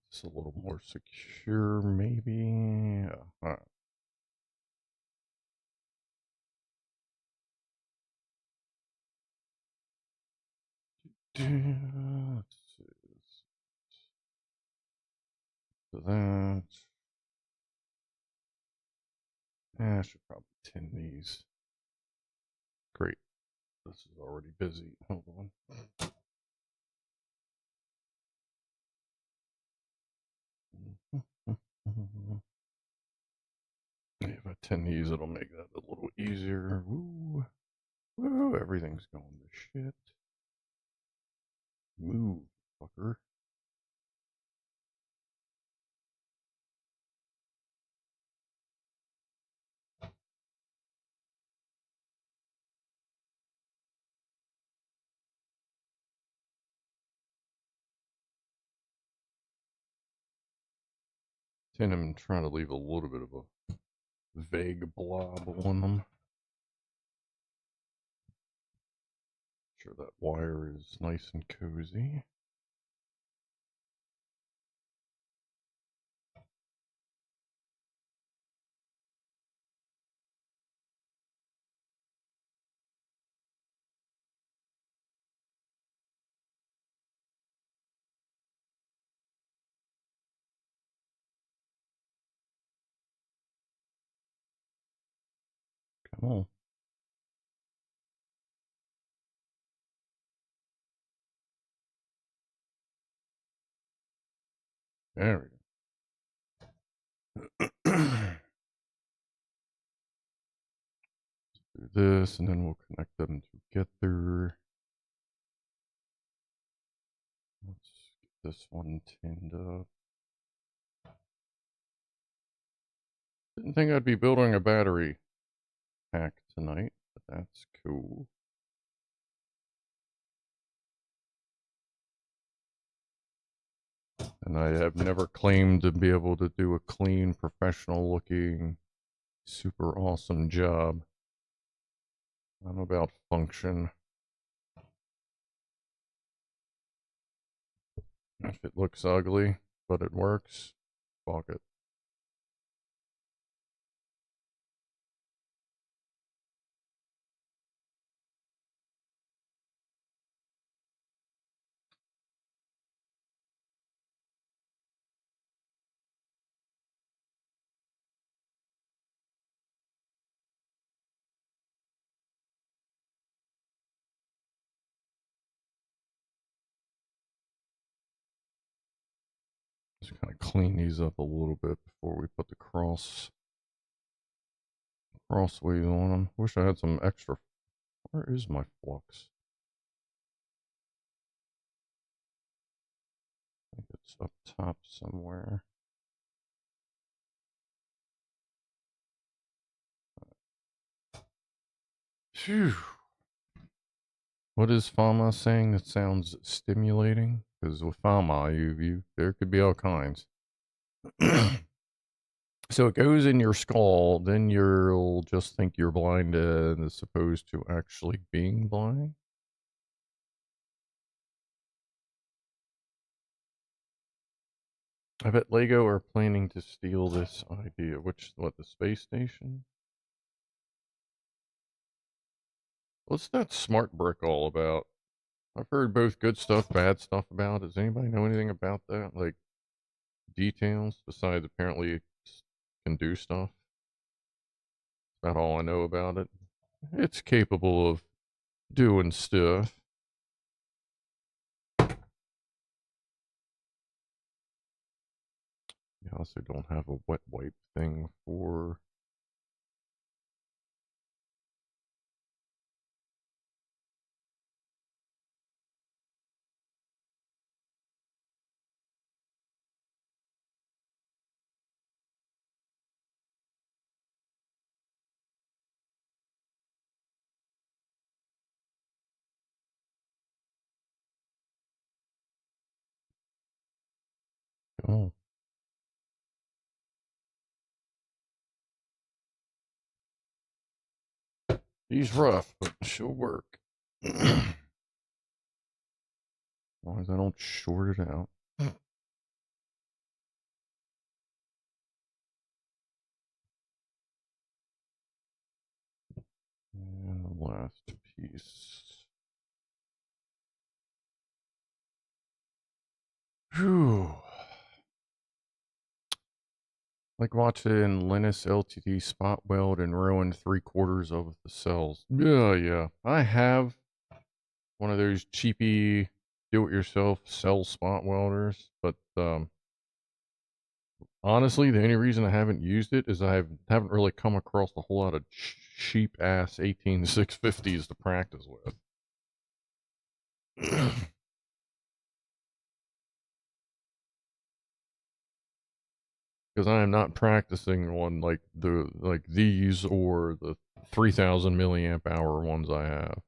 It's a little more secure, maybe. Yeah. All right. Let's see. to that. I should probably tin these. Great. This is already busy. Hold on. If I tin these, it'll make that a little easier. Woo. Woo, everything's going to shit. Move, fucker. Tin them and try to leave a little bit of a vague blob on them. Sure that wire is nice and cozy. Come on. There we go. Do this, and then we'll connect them together. Let's get this one tinned up. Didn't think I'd be building a battery pack tonight, but that's cool. And I have never claimed to be able to do a clean, professional looking, super awesome job. I'm about function. If it looks ugly, but it works, fuck it. Just kind of clean these up a little bit before we put the crossways on them. Wish I had some extra. Where is my flux? I think it's up top somewhere. Phew. What is Fama saying that sounds stimulating? Because with Fama, there could be all kinds. So it goes in your skull, then you'll just think you're blind as opposed to actually being blind. I bet Lego are planning to steal this idea. The space station? What's that smart brick all about? I've heard both good stuff, bad stuff about it. Does anybody know anything about that? Like, details, besides apparently it can do stuff? That's about all I know about it. It's capable of doing stuff. I also don't have a wet wipe thing for... Oh. He's rough, but she'll work. As long as I don't short it out. And the last piece. Whew. Like watching Linus LTD spot weld and ruin 3/4 of the cells. Yeah. I have one of those cheapy do-it-yourself cell spot welders, but honestly, the only reason I haven't used it is I haven't really come across a whole lot of cheap ass 18650s to practice with. Because I am not practicing on like these or the 3000 milliamp hour ones I have.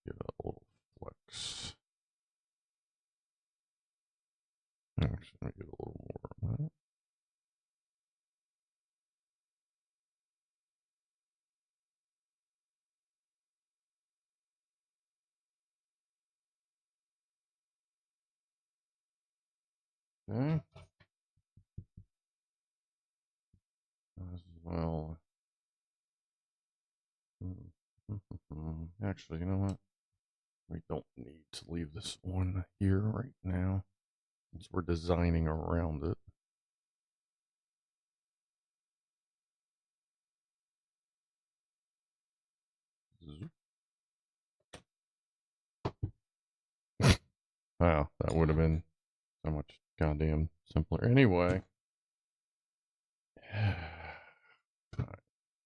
Give it a little flex. Actually, let me get a little more on that. Okay. As well. Actually, you know what? We don't need to leave this one here right now, since we're designing around it. Wow, that would have been so much goddamn simpler. Anyway.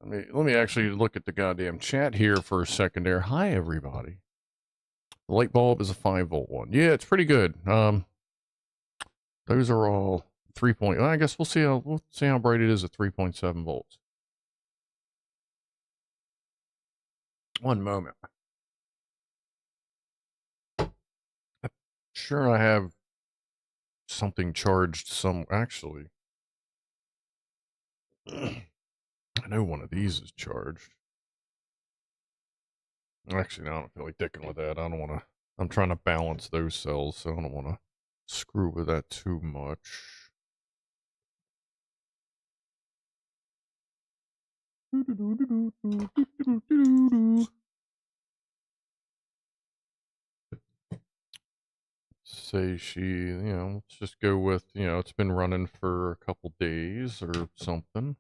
Let me actually look at the goddamn chat here for a second there. Hi everybody. The light bulb is a 5-volt one. Yeah, it's pretty good. Those are all 3 point. Well, I guess we'll see how bright it is at 3.7 volts. One moment. I'm sure I have something charged some actually. I know one of these is charged. Actually, no, I don't feel like dicking with that. I don't want to. I'm trying to balance those cells, so I don't want to screw with that too much. Say let's just go with, it's been running for a couple days or something.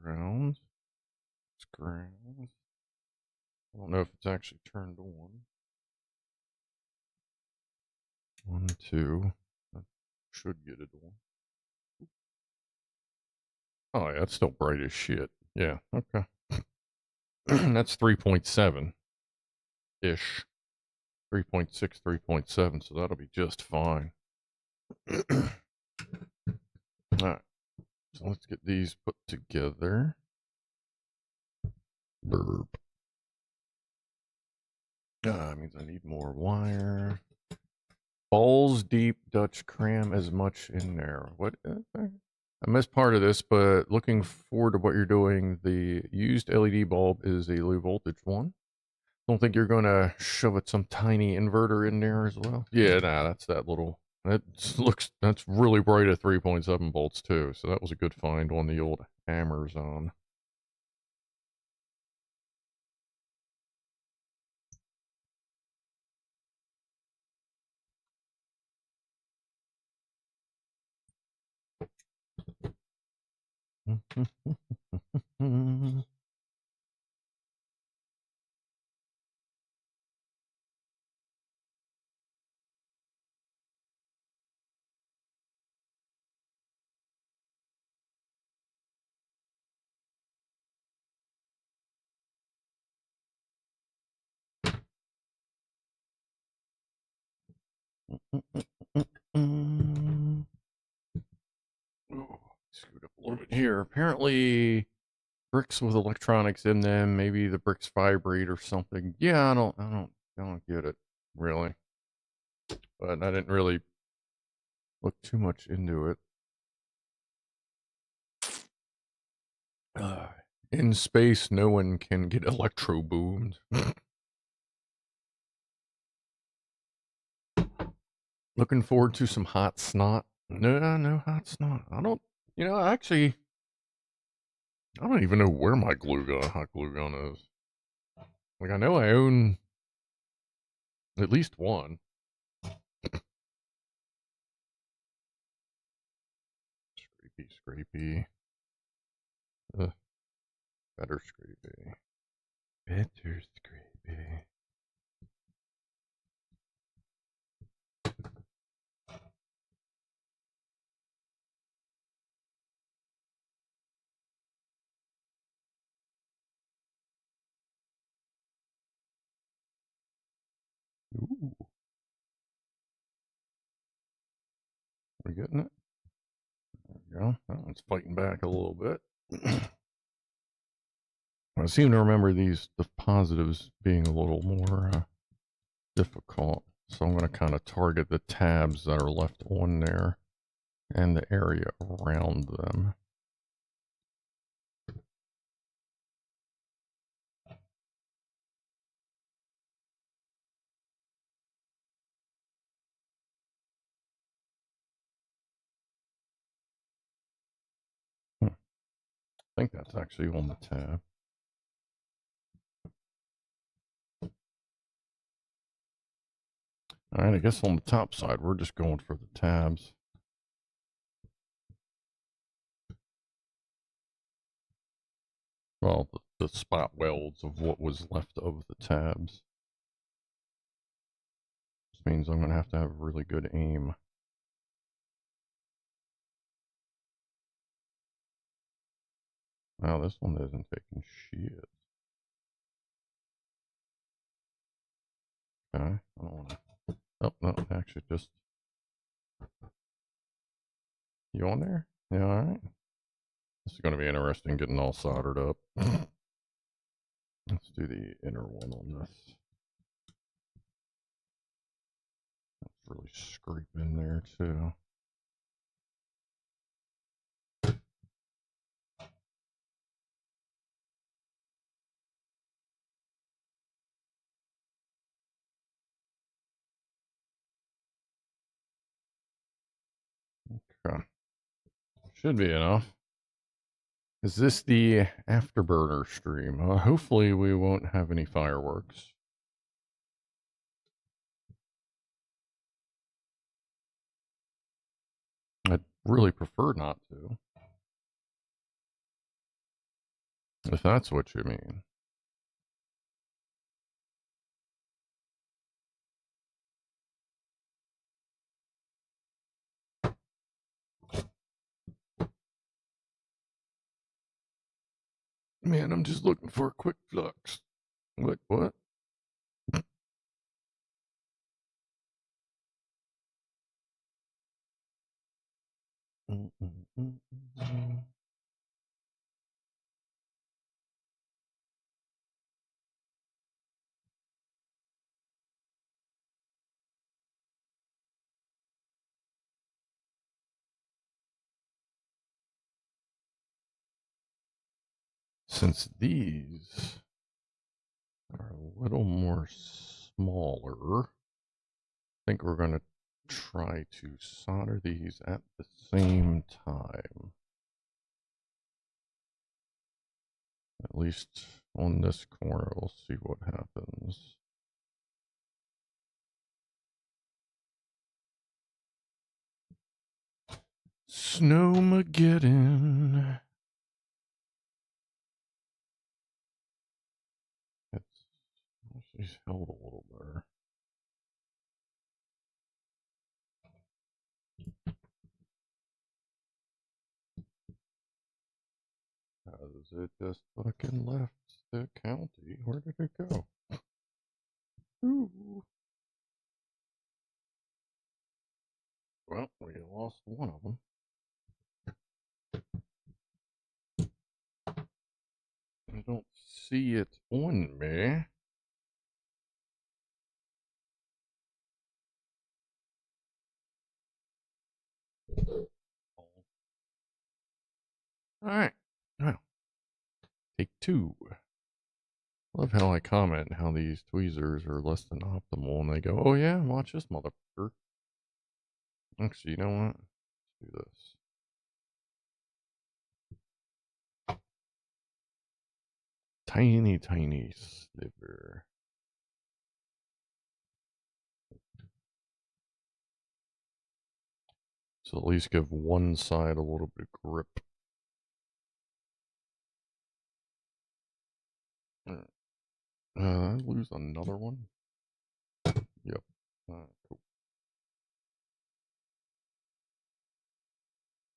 Ground. It's ground. I don't know if it's actually turned on. 1, 2. That should get it on. Oh, yeah, it's still bright as shit. Yeah, okay. That's 3.7-ish. 3.6, 3.7, so that'll be just fine. Alright, so let's get these put together. Burp. Means I need more wire. Balls deep Dutch cram as much in there. What? I missed part of this, but looking forward to what you're doing. The used LED bulb is a low voltage one. Don't think you're going to shove it some tiny inverter in there as well? Yeah, nah, that's that little. That's really bright at 3.7 volts too. So that was a good find on the old Amazon. Scoot up a little bit here. Apparently, bricks with electronics in them. Maybe the bricks vibrate or something. Yeah, I don't get it really. But I didn't really look too much into it. In space, no one can get electro boomed. Looking forward to some hot snot. No hot snot. I don't, actually, I don't even know where my hot glue gun is. Like, I know I own at least one. Scrapey. Better scrapey. Better scrapey. Ooh. We getting it? There we go. That one's fighting back a little bit. I seem to remember the positives being a little more difficult. So I'm going to kind of target the tabs that are left on there and the area around them. I think that's actually on the tab. All right, I guess on the top side, we're just going for the tabs. Well, the spot welds of what was left of the tabs. This means I'm going to have really good aim. Wow, this one isn't taking shit. Okay, I don't want to. Oh, no, actually just. You on there? Yeah, alright. This is going to be interesting getting all soldered up. Let's do the inner one on this. That's really scraping there too. Okay. Should be enough. Is this the afterburner stream? Hopefully we won't have any fireworks. I'd really prefer not to. If that's what you mean. Man, I'm just looking for a quick flux. What? Since these are a little more smaller, I think we're going to try to solder these at the same time. At least on this corner, we'll see what happens. Snowmageddon. She's held a little better. As it just fucking left the county. Where did it go? Ooh. Well, we lost one of them. I don't see it on me. Alright. Well, take two. Love how I comment how these tweezers are less than optimal, and they go, oh yeah, watch this motherfucker. Actually, you know what? Let's do this. Tiny, tiny sliver. So at least give one side a little bit of grip. I lose another one? Yep. Cool.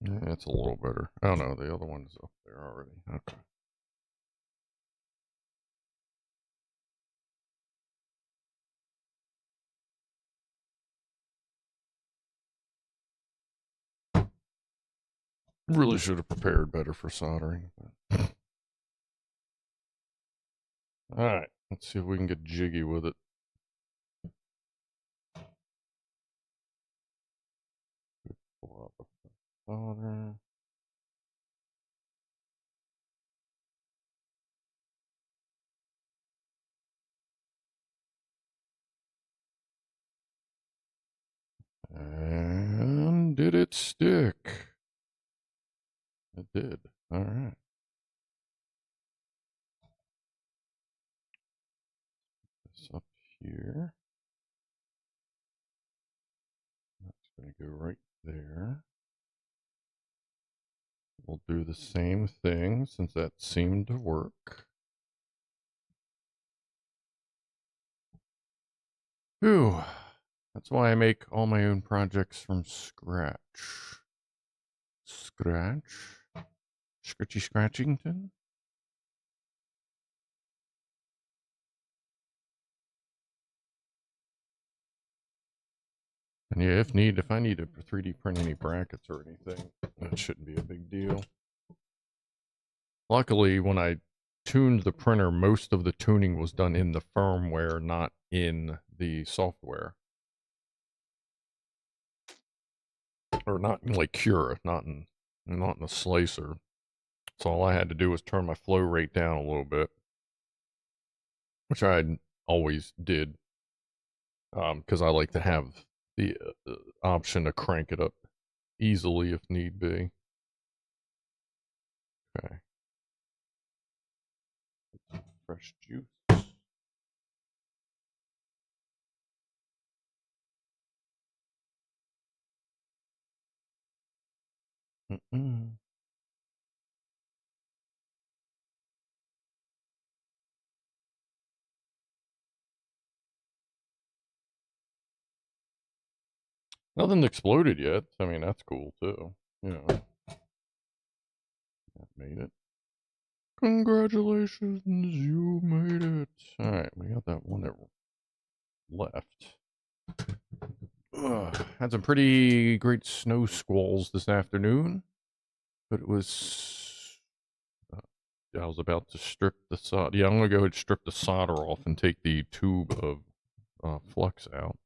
Yeah, it's a little better. Oh no, the other one's up there already. Okay. Really should have prepared better for soldering. Alright, let's see if we can get jiggy with it. Pull up the solder. And did it stick? It did. Alright. This up here. That's going to go right there. We'll do the same thing since that seemed to work. Whew. That's why I make all my own projects from scratch. Scratch? Scratchy Scratchington? And yeah, if I need to 3D print any brackets or anything, that shouldn't be a big deal. Luckily, when I tuned the printer, most of the tuning was done in the firmware, not in the software. Or not in like Cura, not in the slicer. So all I had to do was turn my flow rate down a little bit, which I always did, because I like to have the option to crank it up easily if need be. Okay. Fresh juice. Mm-mm. Nothing exploded yet. I mean, that's cool too. You know, that made it. Congratulations, you made it. All right, we got that one that left. Had some pretty great snow squalls this afternoon, but it was. I was about to strip the solder. Yeah, I'm gonna go ahead and strip the solder off and take the tube of flux out.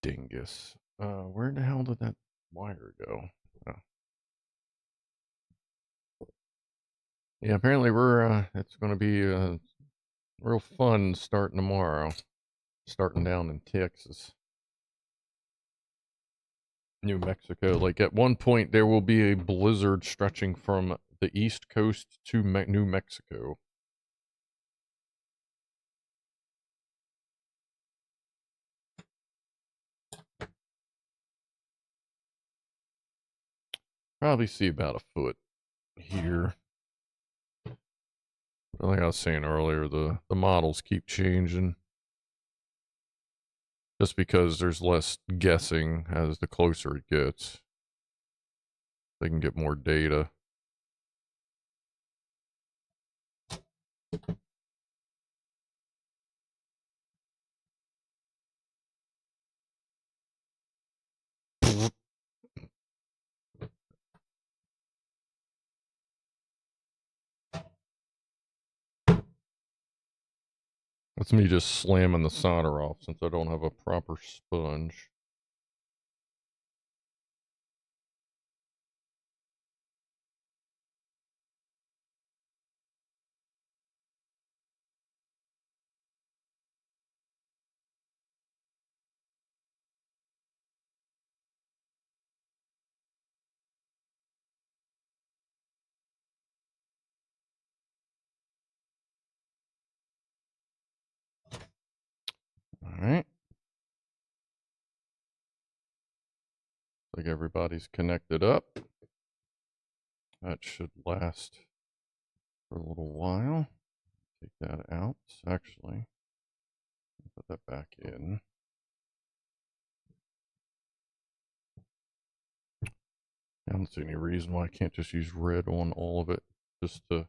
Dingus. Where the hell did that wire go? Oh. Yeah, apparently it's gonna be real fun starting tomorrow. Starting down in Texas. New Mexico. Like at one point, there will be a blizzard stretching from the East Coast to New Mexico. Probably see about a foot here. But like I was saying earlier, the models keep changing. Just because there's less guessing as the closer it gets. They can get more data. That's me just slamming the solder off since I don't have a proper sponge. Alright. Like everybody's connected up. That should last for a little while. Take that out. Actually, put that back in. I don't see any reason why I can't just use red on all of it, just to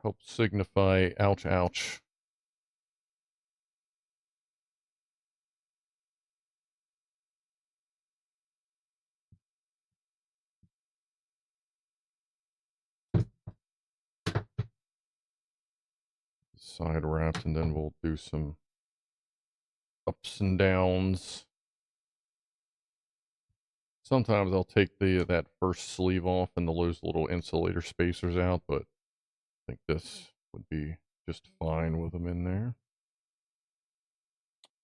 help signify ouch, ouch. Side wrapped, and then we'll do some ups and downs. Sometimes I'll take that first sleeve off and those little insulator spacers out, but I think this would be just fine with them in there.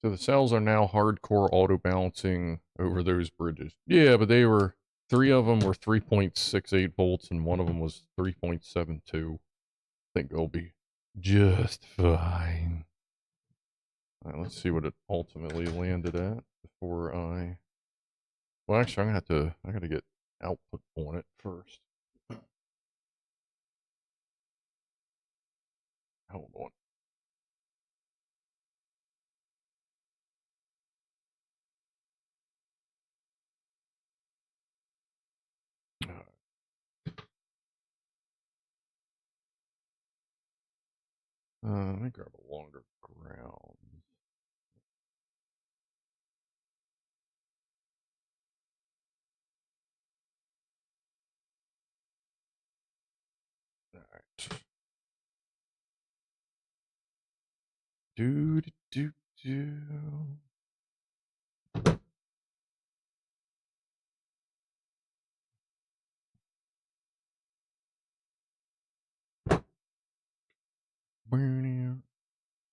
So the cells are now hardcore auto balancing over those bridges. Yeah, but they were, 3 of them were 3.68 volts and one of them was 3.72. I think it'll be just fine. All right, let's see what it ultimately landed at before I... Well, actually, I gotta get output on it first. Hold on. Let me grab a longer ground. Alright. Do.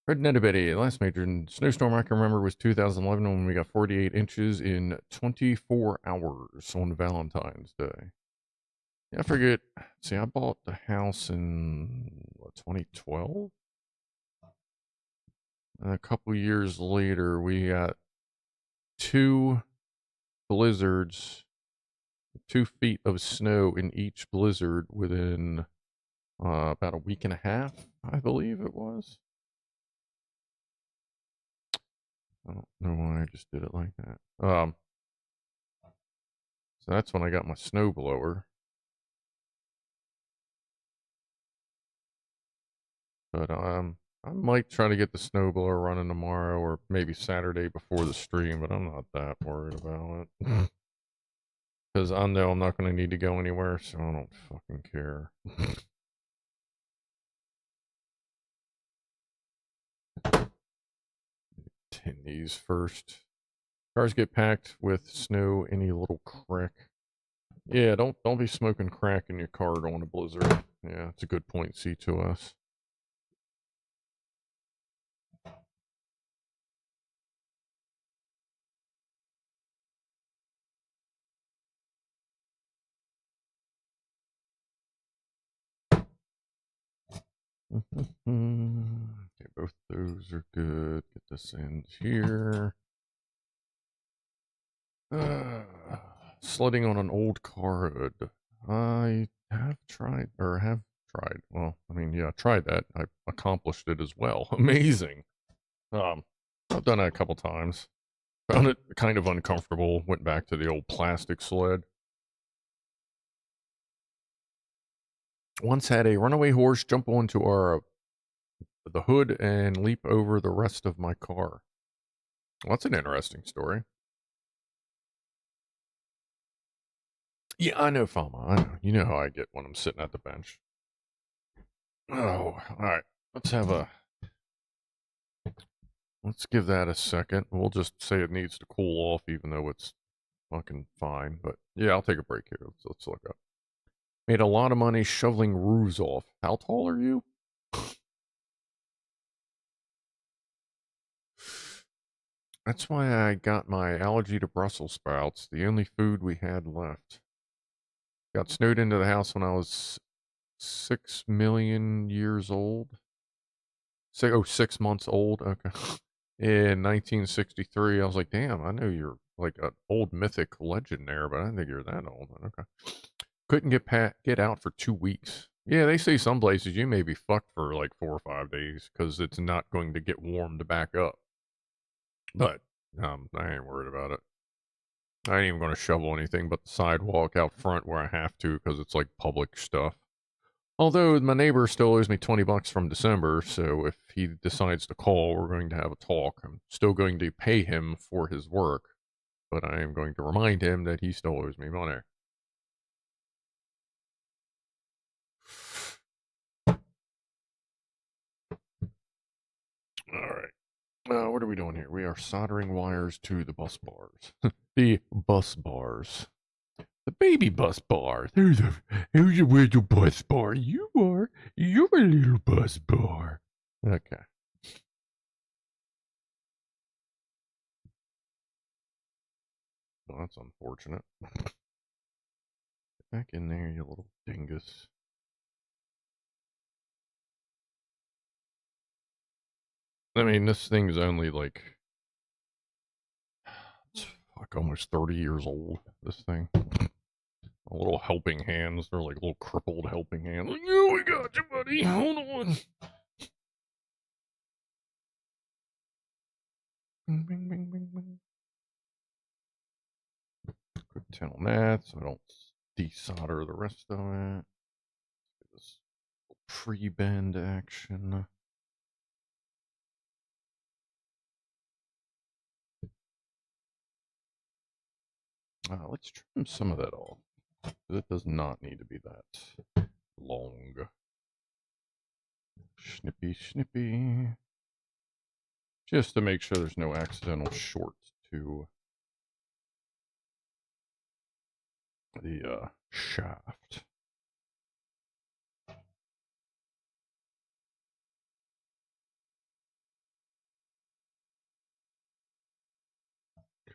Red Nettabetty, the last major snowstorm I can remember was 2011 when we got 48 inches in 24 hours on Valentine's Day. Yeah, I forget. See, I bought the house in, what, 2012? And a couple years later, we got 2 blizzards, 2 feet of snow in each blizzard within about a week and a half, I believe it was. I don't know why I just did it like that. So that's when I got my snowblower. But I might try to get the snowblower running tomorrow or maybe Saturday before the stream, but I'm not that worried about it. Because I know I'm not going to need to go anywhere, so I don't fucking care. Tin these first. Cars get packed with snow any little crack. Yeah, don't be smoking crack in your car during a blizzard. Yeah, it's a good point, C2S. Okay, both those are good. Get this in here. Sledding on an old car hood. I have tried, well, I mean, yeah, I tried that. I accomplished it as well. Amazing. I've done it a couple times. Found it kind of uncomfortable. Went back to the old plastic sled. Once had a runaway horse jump onto the hood and leap over the rest of my car. Well, that's an interesting story. Yeah, I know, Fama. I know. You know how I get when I'm sitting at the bench. Oh, alright. Let's give that a second. We'll just say it needs to cool off, even though it's fucking fine. But yeah, I'll take a break here. Let's look up. Made a lot of money shoveling roofs off. How tall are you? That's why I got my allergy to Brussels sprouts, the only food we had left. Got snowed into the house when I was 6 million years old. Say, oh, 6 months old. Okay. In 1963, I was like, damn, I know you're like an old mythic legend there, but I didn't think you're that old. Okay. Couldn't get out for 2 weeks. Yeah, they say some places you may be fucked for like 4 or 5 days because it's not going to get warmed back up. But I ain't worried about it. I ain't even going to shovel anything but the sidewalk out front where I have to because it's like public stuff. Although my neighbor still owes me $20 from December, so if he decides to call, we're going to have a talk. I'm still going to pay him for his work, but I am going to remind him that he still owes me money. All right. What are we doing here? We are soldering wires to the bus bars. The bus bars. The baby bus bar. Who's a little bus bar? You are. You're a little bus bar. Okay. Well, that's unfortunate. Get back in there, you little dingus. I mean, this thing's only like, it's like almost 30 years old, this thing. A little helping hands. They're like little crippled helping hands. Like, oh, we got you, buddy. Hold on. Bing, bing, bing, bing, bing. Quick 10 on that so I don't desolder the rest of it. Get this pre-bend action. Let's trim some of that off. It does not need to be that long. Snippy, snippy. Just to make sure there's no accidental short to the shaft.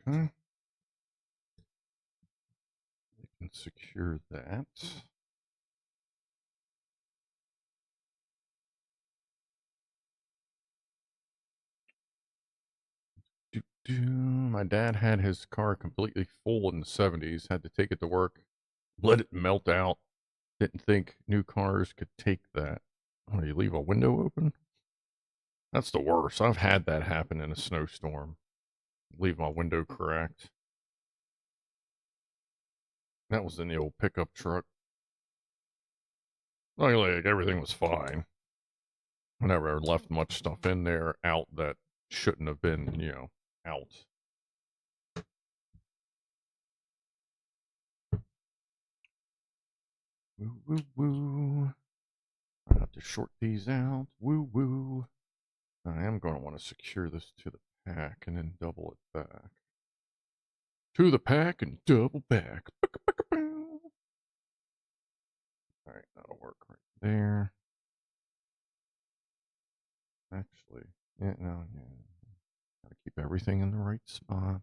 Okay. We can secure that. My dad had his car completely full in the 70s, had to take it to work, let it melt out. Didn't think new cars could take that. Oh, you leave a window open? That's the worst. I've had that happen in a snowstorm. Leave my window cracked. That was in the old pickup truck. Luckily, everything was fine. I never left much stuff in there out that shouldn't have been, out. Woo, woo, woo. I have to short these out. Woo, woo. I am going to want to secure this to the pack and then double it back. To the pack and double back. Alright, that'll work right there. Actually, yeah, no, yeah. Gotta keep everything in the right spot.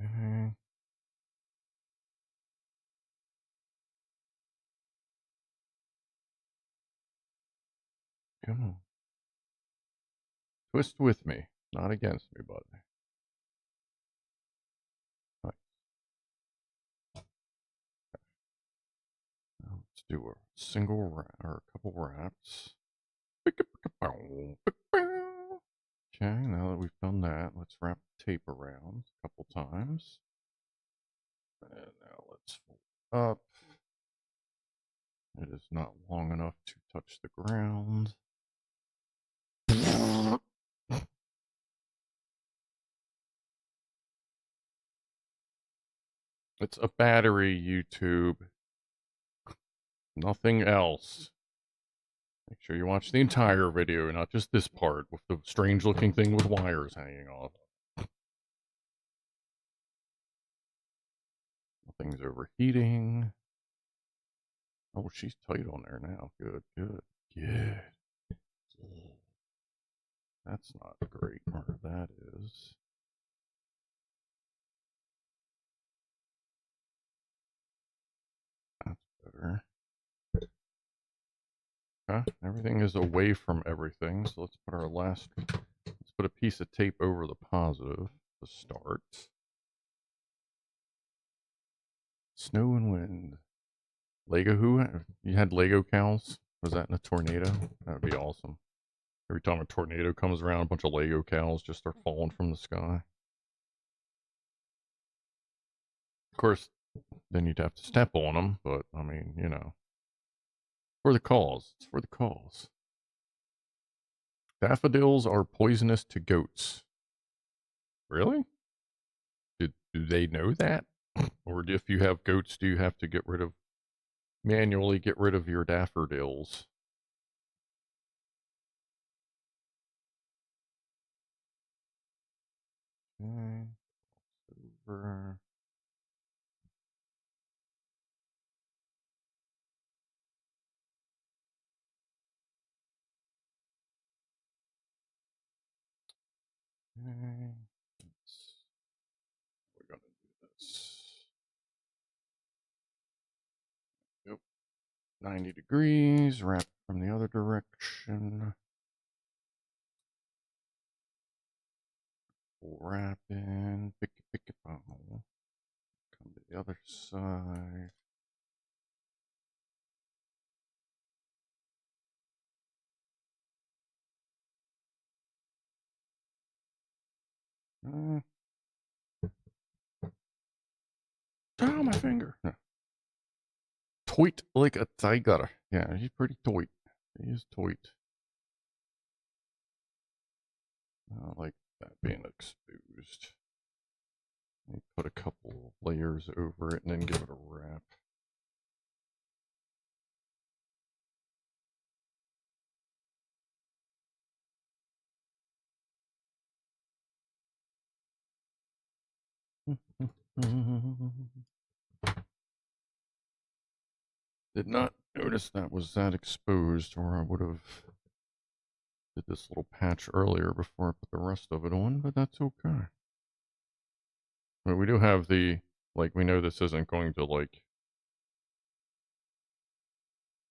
Okay. Come on. Twist with me, not against me, buddy. Nice. Now let's do a single wrap, or a couple wraps. Okay, now that we've done that, let's wrap the tape around a couple times. And now let's fold up. It is not long enough to touch the ground. It's a battery, YouTube. Nothing else. Make sure you watch the entire video, not just this part with the strange looking thing with wires hanging off. Nothing's overheating. Oh, she's tight on there now. Good, good, good. That's not great, or that is. Okay, everything is away from everything, so let's put a piece of tape over the positive to start. Snow and wind. Lego who? You had Lego cows? Was that in a tornado? That would be awesome. Every time a tornado comes around, a bunch of Lego cows just start falling from the sky. Of course, then you'd have to step on them, but I mean, you know. For the cause. It's for the cause. Daffodils are poisonous to goats. Really? Do they know that? Or if you have goats, do you have to manually get rid of your daffodils? Okay. Over. Okay. We're gonna do this. Yep. 90 degrees, wrap from the other direction. Wrap in, pick it up. Come to the other side. Oh, my finger. Toit like a tiger. Yeah, he's pretty toit. He is toit. I like that being exposed. Put a couple layers over it and then give it a wrap. Did not notice that was that exposed, or I would have did this little patch earlier before I put the rest of it on, but that's okay. But we do have we know this isn't going to,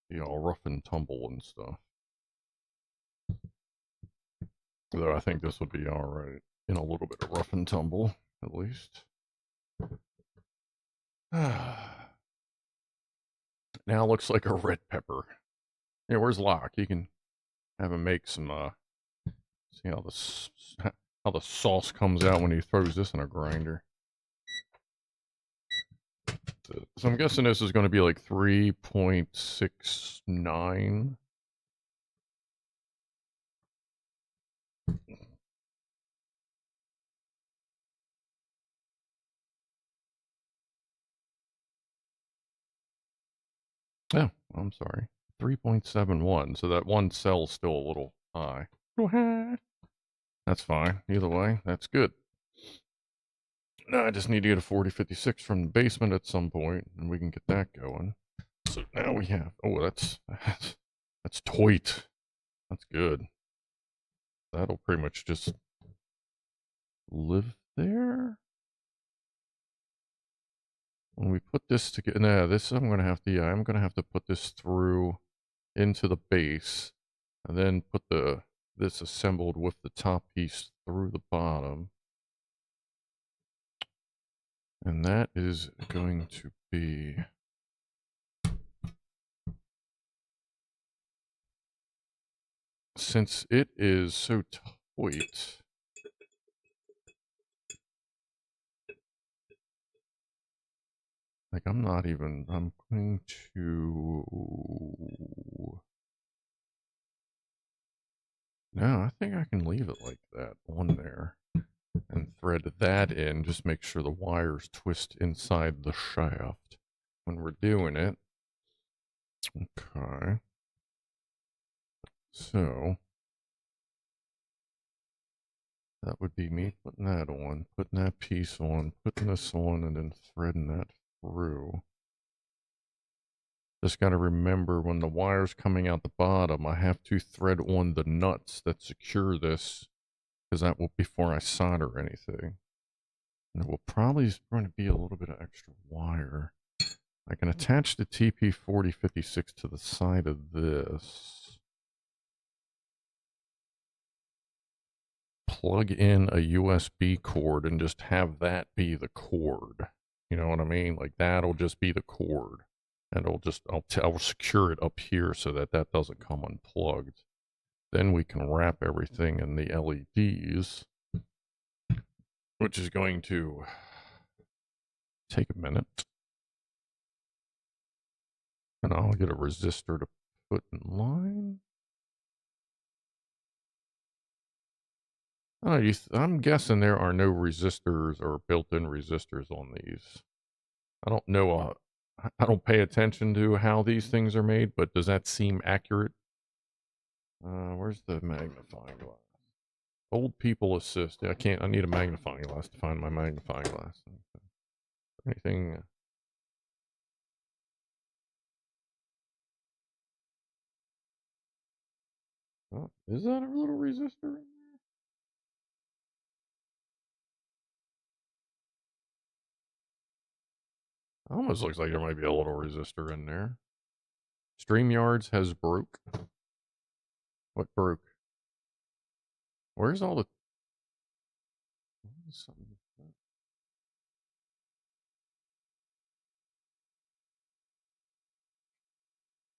be all rough and tumble and stuff. Though I think this would be alright in a little bit of rough and tumble, at least. Now looks like a red pepper. Yeah, where's Locke? You can have him make some, see how the sauce comes out when he throws this in a grinder. So I'm guessing this is going to be like 3.69. Oh, I'm sorry. 3.71. So that one cell's still a little high. That's fine. Either way, that's good. Now I just need to get a 4056 from the basement at some point, and we can get that going. So now we have, oh, that's toit. That's good. That'll pretty much just live there. When we put this together, no, this I'm gonna have to put this through into the base, and then put this assembled with the top piece through the bottom. And that is going to be since it is so tight, like I'm going to, no, I think I can leave it like that on there and thread that in, just make sure the wires twist inside the shaft when we're doing it. Okay. So that would be me putting that on, putting that piece on, putting this on, and then threading that through. Just got to remember when the wire's coming out the bottom, I have to thread on the nuts that secure this, because that will before I solder anything. And it will probably going to be a little bit of extra wire. I can attach the TP4056 to the side of this. plug in a USB cord and just have that be the cord. You know what I mean? Like that'll just be the cord. And I'll secure it up here so that that doesn't come unplugged. Then we can wrap everything in the LEDs, which is going to take a minute. And I'll get a resistor to put in line. I'm guessing there are no resistors or built-in resistors on these. I don't know. I don't pay attention to how these things are made, but does that seem accurate? Where's the magnifying glass? Old people assist. I need a magnifying glass to find my magnifying glass. Anything? Oh, is that a little resistor in there? Almost looks like there might be a little resistor in there. StreamYards has broke. What broke? Where's all the...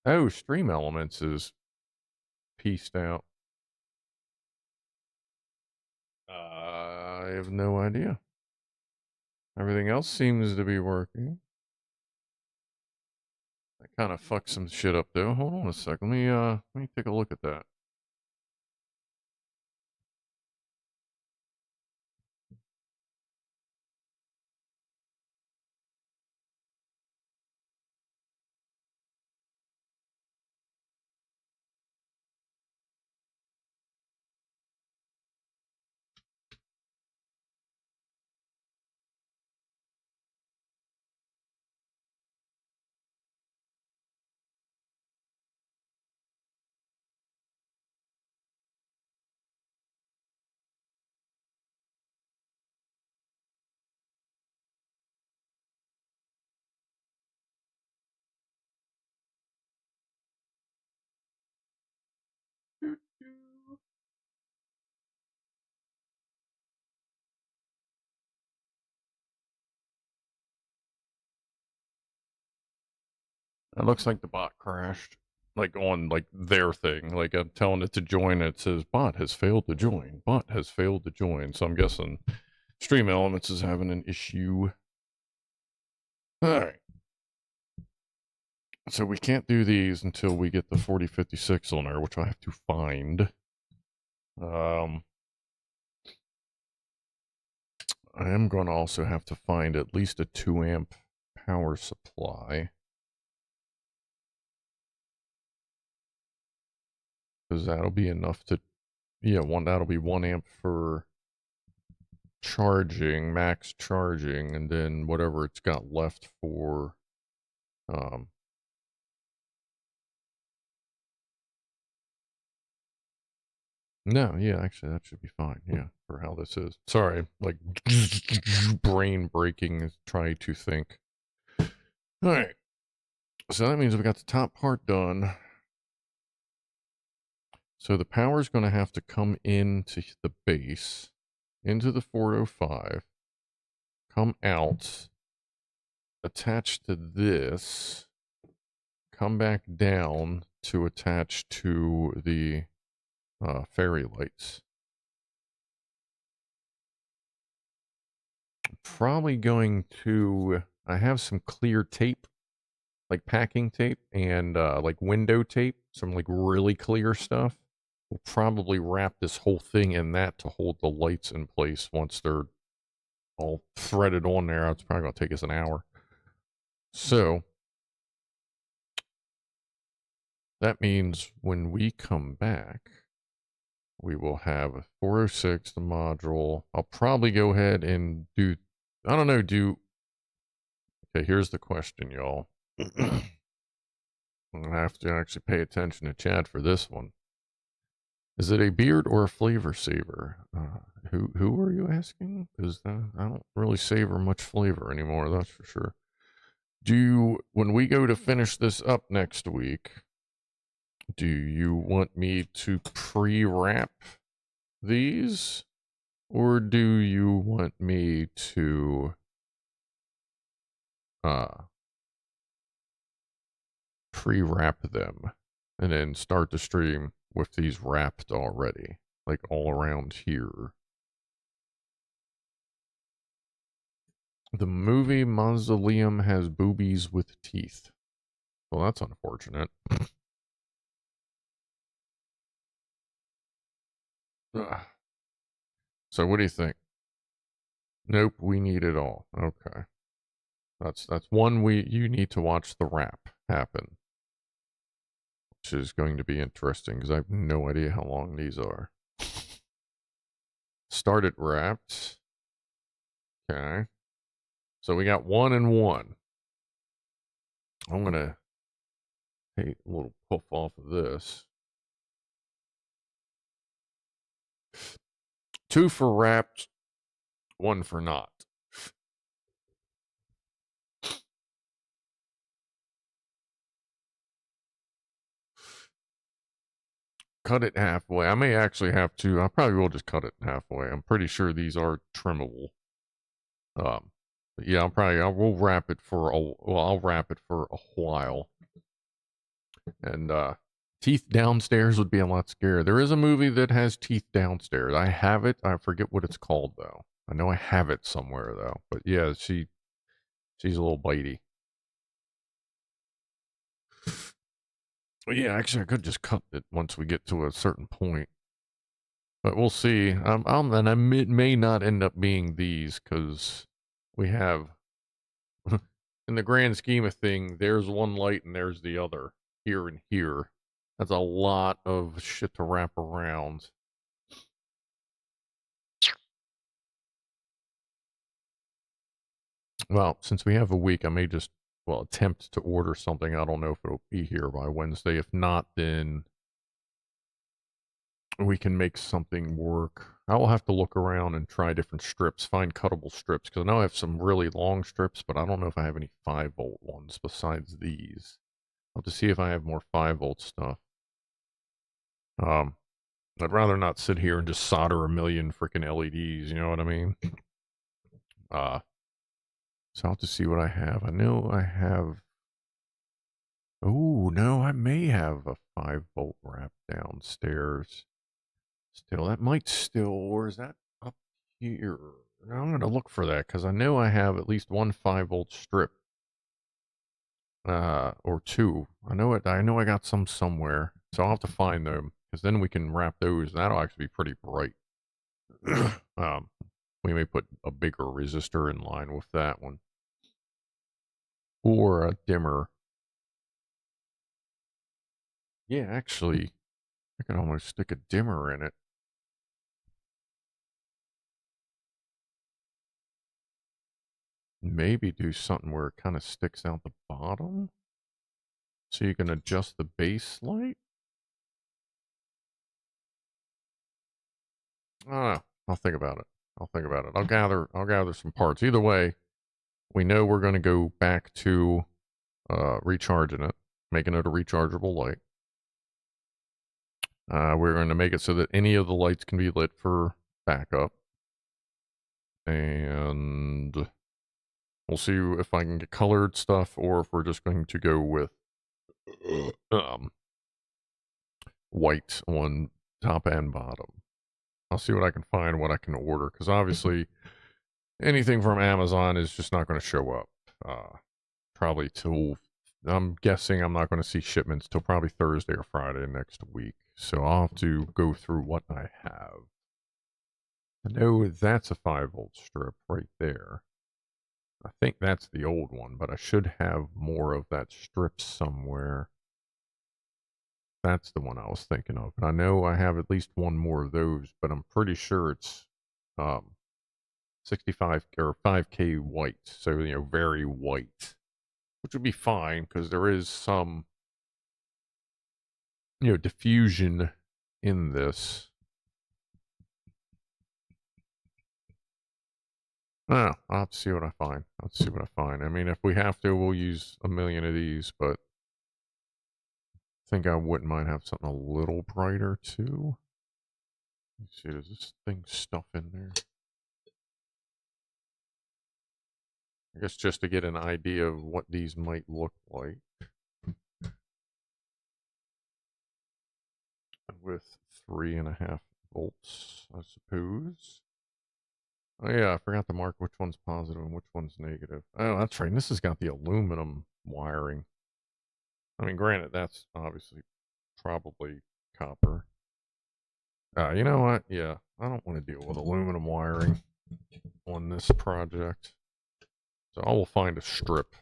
Oh, Stream Elements is pieced out. I have no idea. Everything else seems to be working. That kind of fucked some shit up though. Hold on a sec. Let me take a look at that. It looks like the bot crashed. Like on like their thing. Like I'm telling it to join, it says bot has failed to join. Bot has failed to join. So I'm guessing Stream Elements is having an issue. Alright. So we can't do these until we get the 4056 on there, which I have to find. I am going to also have to find at least a 2 amp power supply. Because that'll be enough to, yeah, that'll be 1 amp for charging, max charging, and then whatever it's got left for, no, yeah, actually that should be fine, yeah, for how this is. Sorry, like, brain breaking, trying to think. Alright, so that means we got the top part done. So the power is going to have to come into the base, into the 405, come out, attach to this, come back down to attach to the fairy lights. Probably going to, I have some clear tape, like packing tape and like window tape, some like really clear stuff. We'll probably wrap this whole thing in that to hold the lights in place once they're all threaded on there. It's probably going to take us an hour. So that means when we come back, we will have a 406, the module. I'll probably go ahead and do, I don't know, okay, here's the question, y'all. I'm going to have to actually pay attention to chat for this one. Is it a beard or a flavor saver? Who are you asking? Because I don't really savor much flavor anymore, that's for sure. When we go to finish this up next week, do you want me to pre-wrap these? Or do you want me to pre-wrap them and then start the stream with these wrapped already, like all around here? The movie Mausoleum has boobies with teeth. Well, that's unfortunate. So what do you think? Nope, we need it all. Okay. That's one you need to watch the wrap happen. Which is going to be interesting because I have no idea how long these are. Started wrapped. Okay. So we got 1 and 1. I'm gonna take a little puff off of this. 2 for wrapped, 1 for not. Cut it halfway. I may actually have to. I probably will just cut it halfway. I'm pretty sure these are trimmable. But yeah, I will wrap it for I'll wrap it for a while. And teeth downstairs would be a lot scarier. There is a movie that has teeth downstairs. I have it. I forget what it's called though. I know I have it somewhere though. But yeah, she's a little bitey. Well, yeah, actually, I could just cut it once we get to a certain point. But we'll see. And it may not end up being these because we have, in the grand scheme of thing, there's one light and there's the other here and here. That's a lot of shit to wrap around. Well, since we have a week, I may just, attempt to order something. I don't know if it'll be here by Wednesday. If not, then we can make something work. I will have to look around and try different strips, find cuttable strips, because I know I have some really long strips, but I don't know if I have any 5-volt ones besides these. I'll have to see if I have more 5-volt stuff. I'd rather not sit here and just solder a million freaking LEDs, you know what I mean? So I'll have to see what I have. I know I have... Oh, no, I may have a 5-volt wrap downstairs. Still, that might still... Or is that up here? I'm going to look for that, because I know I have at least one 5-volt strip. Or 2. I know I got some somewhere. So I'll have to find them, because then we can wrap those. That'll actually be pretty bright. We may put a bigger resistor in line with that one. Or a dimmer. Yeah, actually, I can almost stick a dimmer in it. Maybe do something where it kind of sticks out the bottom. So you can adjust the base light. I'll think about it. I'll gather some parts. Either way, we know we're going to go back to recharging it, making it a rechargeable light. We're going to make it so that any of the lights can be lit for backup. And we'll see if I can get colored stuff or if we're just going to go with white on top and bottom. I'll see what I can find, what I can order, because obviously anything from Amazon is just not going to show up. Probably till, I'm guessing I'm not going to see shipments till probably Thursday or Friday next week. So I'll have to go through what I have. I know that's a 5-volt strip right there. I think that's the old one, but I should have more of that strip somewhere. That's the one I was thinking of. And I know I have at least one more of those, but I'm pretty sure it's 65 or 5K white. So, very white, which would be fine because there is some, diffusion in this. I'll have to see what I find. I mean, if we have to, we'll use a million of these, but I think I wouldn't mind having something a little brighter too. Let's see, does this thing stuff in there? I guess just to get an idea of what these might look like. With 3.5 volts, I suppose. Oh yeah, I forgot to mark which one's positive and which one's negative. Oh, that's right. And this has got the aluminum wiring. I mean, granted, that's obviously probably copper. You know what? Yeah, I don't want to deal with aluminum wiring on this project. So I will find a strip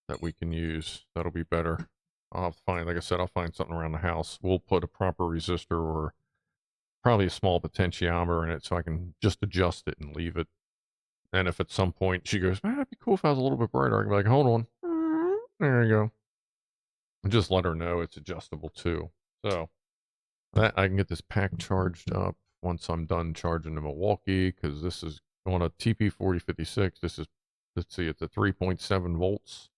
that we can use. That'll be better. I'll have to find, like I said, I'll find something around the house. We'll put a proper resistor or probably a small potentiometer in it so I can just adjust it and leave it. And if at some point she goes, man, it'd be cool if I was a little bit brighter, I can be like, hold on. There you go. And just let her know it's adjustable too. So that I can get this pack charged up once I'm done charging to Milwaukee, because this is on a TP4056. This is, let's see, it's at 3.7 volts.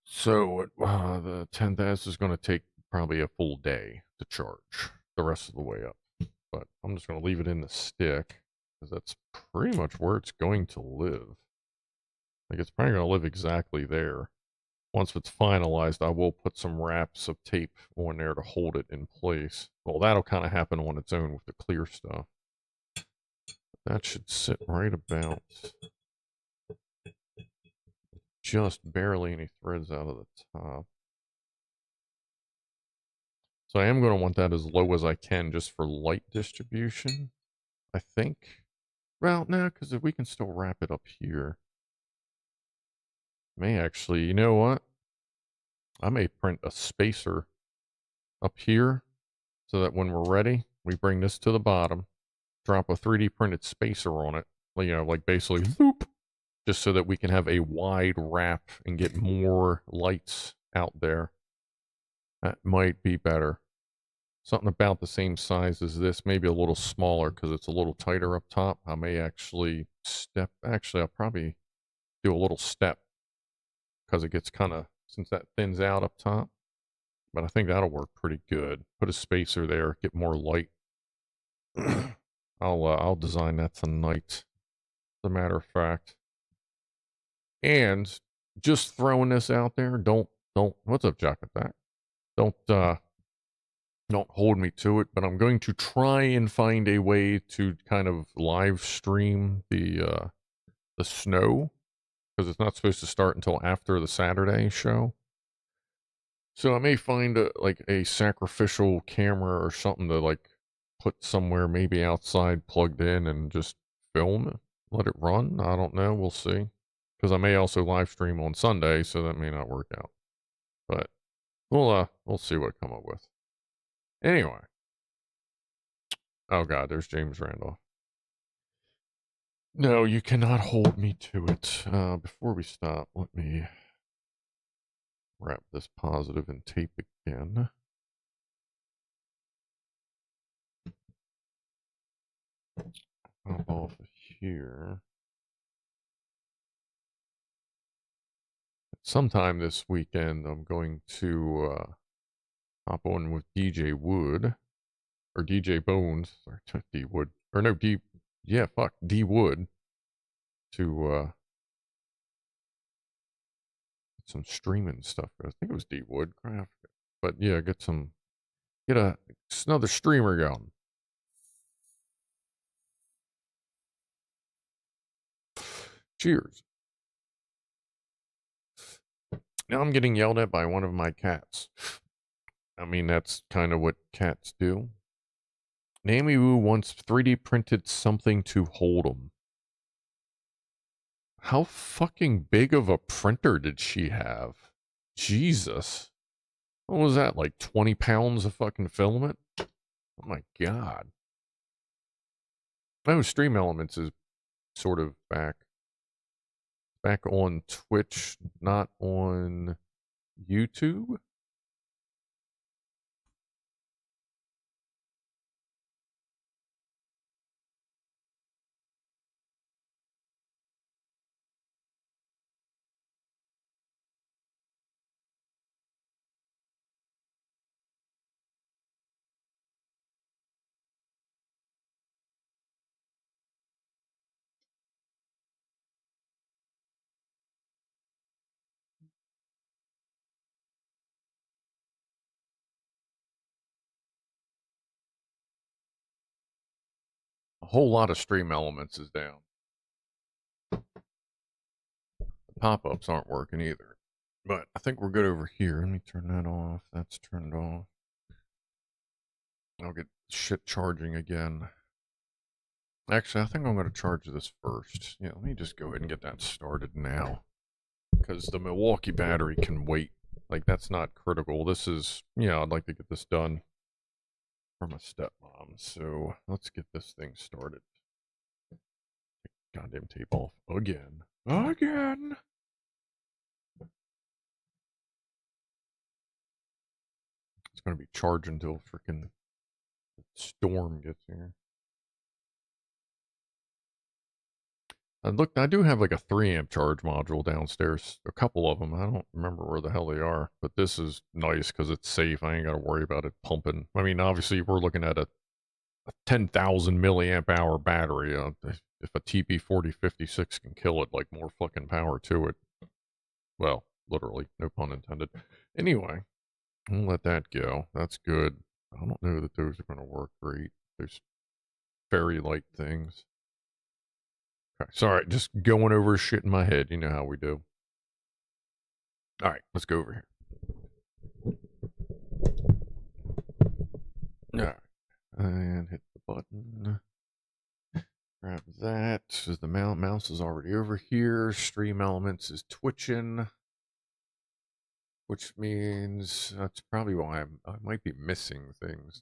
So the 10th is going to take probably a full day to charge the rest of the way up. But I'm just going to leave it in the stick, because that's pretty much where it's going to live. Like, it's probably going to live exactly there. Once it's finalized, I will put some wraps of tape on there to hold it in place. Well, that'll kind of happen on its own with the clear stuff. That should sit right about just barely any threads out of the top. So I am going to want that as low as I can just for light distribution, I think. Well, no, because if we can still wrap it up here. May actually, you know what? I may print a spacer up here so that when we're ready, we bring this to the bottom, drop a 3D printed spacer on it, you know, like basically boop, just so that we can have a wide wrap and get more lights out there. That might be better. Something about the same size as this, maybe a little smaller because it's a little tighter up top. I may actually I'll probably do a little step because it gets kind of, since that thins out up top. But I think that'll work pretty good. Put a spacer there, get more light. I'll design that tonight, as a matter of fact. And just throwing this out there, don't, what's up, Jack Attack? Don't hold me to it, but I'm going to try and find a way to kind of live stream the snow, because it's not supposed to start until after the Saturday show. So I may find like a sacrificial camera or something to like put somewhere, maybe outside, plugged in, and just film it, let it run. I don't know. We'll see. Because I may also live stream on Sunday, so that may not work out. But we'll see what I come up with. Anyway. Oh God, there's James Randolph. No, you cannot hold me to it. Before we stop, let me wrap this positive in tape again. Pop off here. Sometime this weekend, I'm going to hop on with DJ Wood, or DJ Bones, or D Wood, or no, D Wood, to get some streaming stuff. I think it was D Wood, but yeah, get another streamer going. Cheers. Now I'm getting yelled at by one of my cats. I mean, that's kind of what cats do. Namie Woo once 3D printed something to hold him. How fucking big of a printer did she have? Jesus. What was that, like 20 pounds of fucking filament? Oh my God. Oh, Stream Elements is sort of back on Twitch, not on YouTube. whole lot of stream elements is down. The pop-ups aren't working either. But I think we're good over here. Let me turn that off. That's turned off. I'll get shit charging again. Actually, I think I'm going to charge this first. Yeah, let me just go ahead and get that started now. Because the Milwaukee battery can wait. Like, that's not critical. This is, yeah, I'd like to get this done for my stepmom. So, let's get this thing started. Goddamn tape off again. Again! It's going to be charging until freaking storm gets here. And look, I do have like a 3-amp charge module downstairs. A couple of them. I don't remember where the hell they are. But this is nice because it's safe. I ain't got to worry about it pumping. I mean, obviously, we're looking at a 10,000 milliamp hour battery. If a TP4056 can kill it, like, more fucking power to it. Well, literally. No pun intended. Anyway, I'll let that go. That's good. I don't know that those are going to work great. There's fairy light things. Okay, sorry, just going over shit in my head. You know how we do. All right, let's go over here. All right, and hit the button. Grab that. Is the mouse is already over here. Stream Elements is twitching, which means that's probably why I might be missing things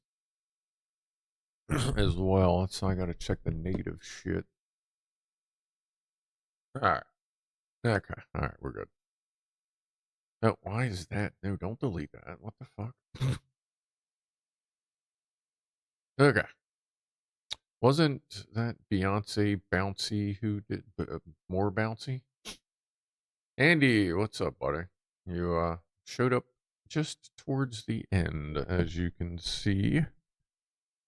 as well. So I got to check the native shit. All right. Okay. All right. We're good. No, why is that? No, don't delete that. What the fuck? Okay. Wasn't that Beyonce Bouncy who did more Bouncy? Andy, what's up, buddy? You showed up just towards the end, as you can see.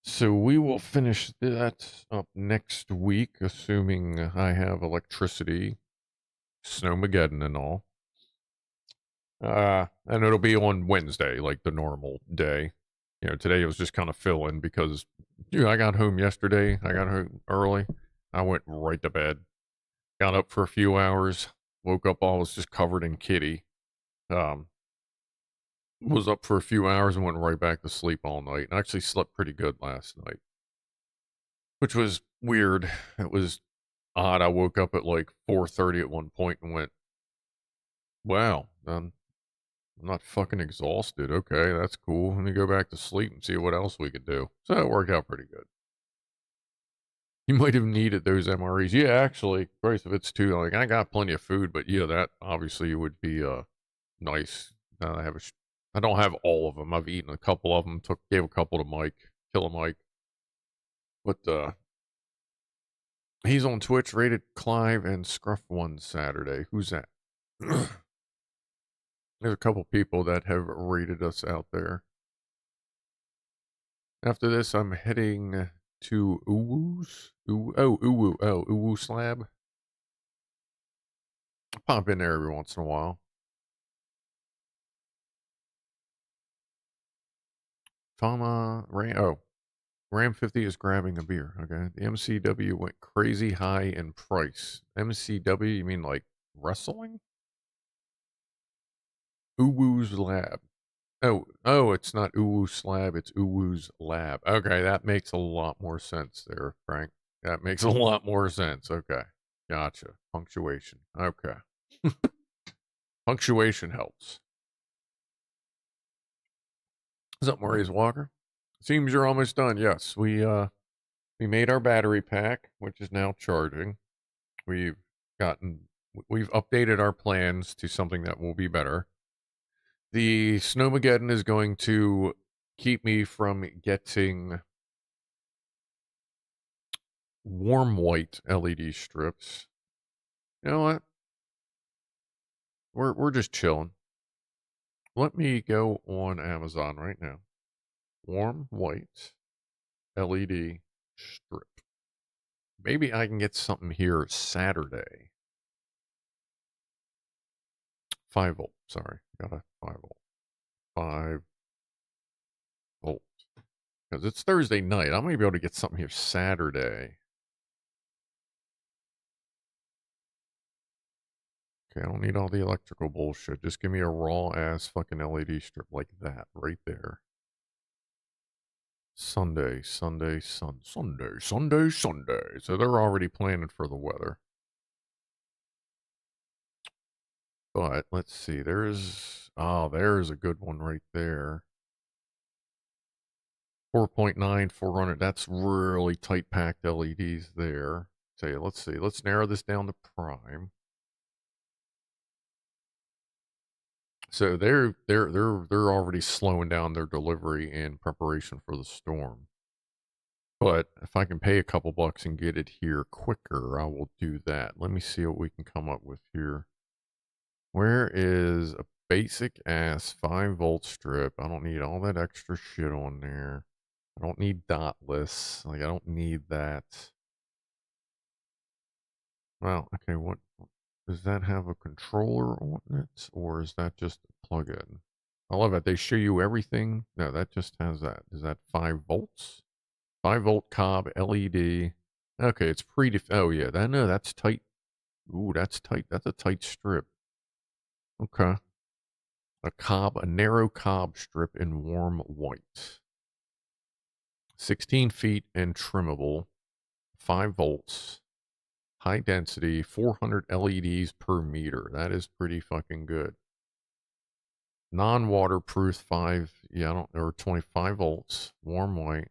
So we will finish that up next week, assuming I have electricity, Snowmageddon and all. And it'll be on Wednesday, like the normal day. You know, today it was just kind of fill-in because, you know, I got home yesterday. I got home early. I went right to bed. Got up for a few hours. Woke up, all was just covered in kitty. Was up for a few hours and went right back to sleep all night. And actually slept pretty good last night, which was weird. It was odd. I woke up at like 4:30 at one point and went, wow, I'm not fucking exhausted. Okay, that's cool. Let me go back to sleep and see what else we could do. So it worked out pretty good. You might have needed those MREs. Yeah, actually, price of it's too. Like, I got plenty of food, but yeah, that obviously would be nice. I don't have all of them. I've eaten a couple of them. Gave a couple to Mike, Killer Mike. But he's on Twitch. Rated Clive and Scruff1 Saturday. Who's that? There's a couple people that have rated us out there. After this, I'm heading to Uwu's. Uwu Slab. Pop in there every once in a while. Ram 50 is grabbing a beer. Okay. The MCW went crazy high in price. MCW, you mean like wrestling? Uwu's Lab. Oh, it's not Uwu Slab, it's Uwu's Lab. Okay, that makes a lot more sense there, Frank. That makes a lot more sense. Okay. Gotcha. Punctuation. Okay. Punctuation helps. What's up, Maurice Walker? Seems you're almost done. Yes, we made our battery pack, which is now charging. We've updated our plans to something that will be better. The Snowmageddon is going to keep me from getting warm white LED strips. You know what? We're just chilling. Let me go on Amazon right now. Warm white LED strip. Maybe I can get something here Saturday. 5 volt. Sorry, got a 5 volt. 5 volt. Because it's Thursday night. I might be able to get something here Saturday. Okay, I don't need all the electrical bullshit. Just give me a raw ass fucking LED strip like that right there. Sunday. So they're already planning for the weather. But let's see. There's a good one right there. 4.9, 400. That's really tight packed LEDs there. So let's see. Let's narrow this down to prime. So they're already slowing down their delivery in preparation for the storm. But if I can pay a couple bucks and get it here quicker, I will do that. Let me see what we can come up with here. Where is a basic ass 5-volt strip? I don't need all that extra shit on there. I don't need dotless. Like, I don't need that. Well, okay, what does that have a controller on it? Or is that just a plug-in? I love it. They show you everything. No, that just has that. Is that 5 volts? 5-volt cob LED. Okay, it's oh yeah, that's tight. Ooh, that's tight. That's a tight strip. Okay. A narrow cob strip in warm white. 16 feet and trimmable. 5 volts. High density, 400 LEDs per meter. That is pretty fucking good. Non-waterproof 25 volts. Warm white.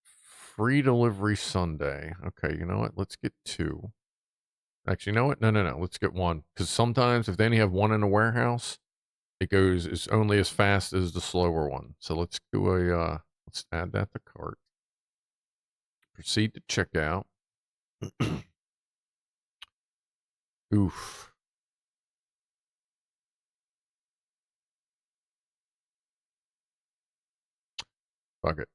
Free delivery Sunday. Okay, you know what? Let's get 2. Actually, you know what? No. Let's get 1. Because sometimes if they only have 1 in a warehouse, it's only as fast as the slower one. So let's do let's add that to cart. Proceed to checkout. Oof. Fuck it.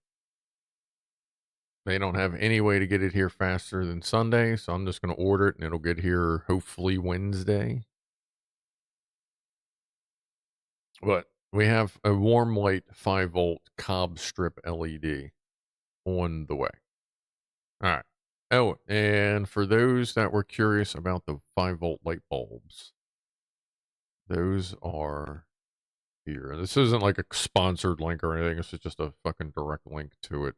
They don't have any way to get it here faster than Sunday, so I'm just going to order it and it'll get here hopefully Wednesday. But we have a warm white 5-volt cob strip LED on the way. All right. Oh, and for those that were curious about the 5-volt light bulbs, those are here. This isn't like a sponsored link or anything. This is just a fucking direct link to it.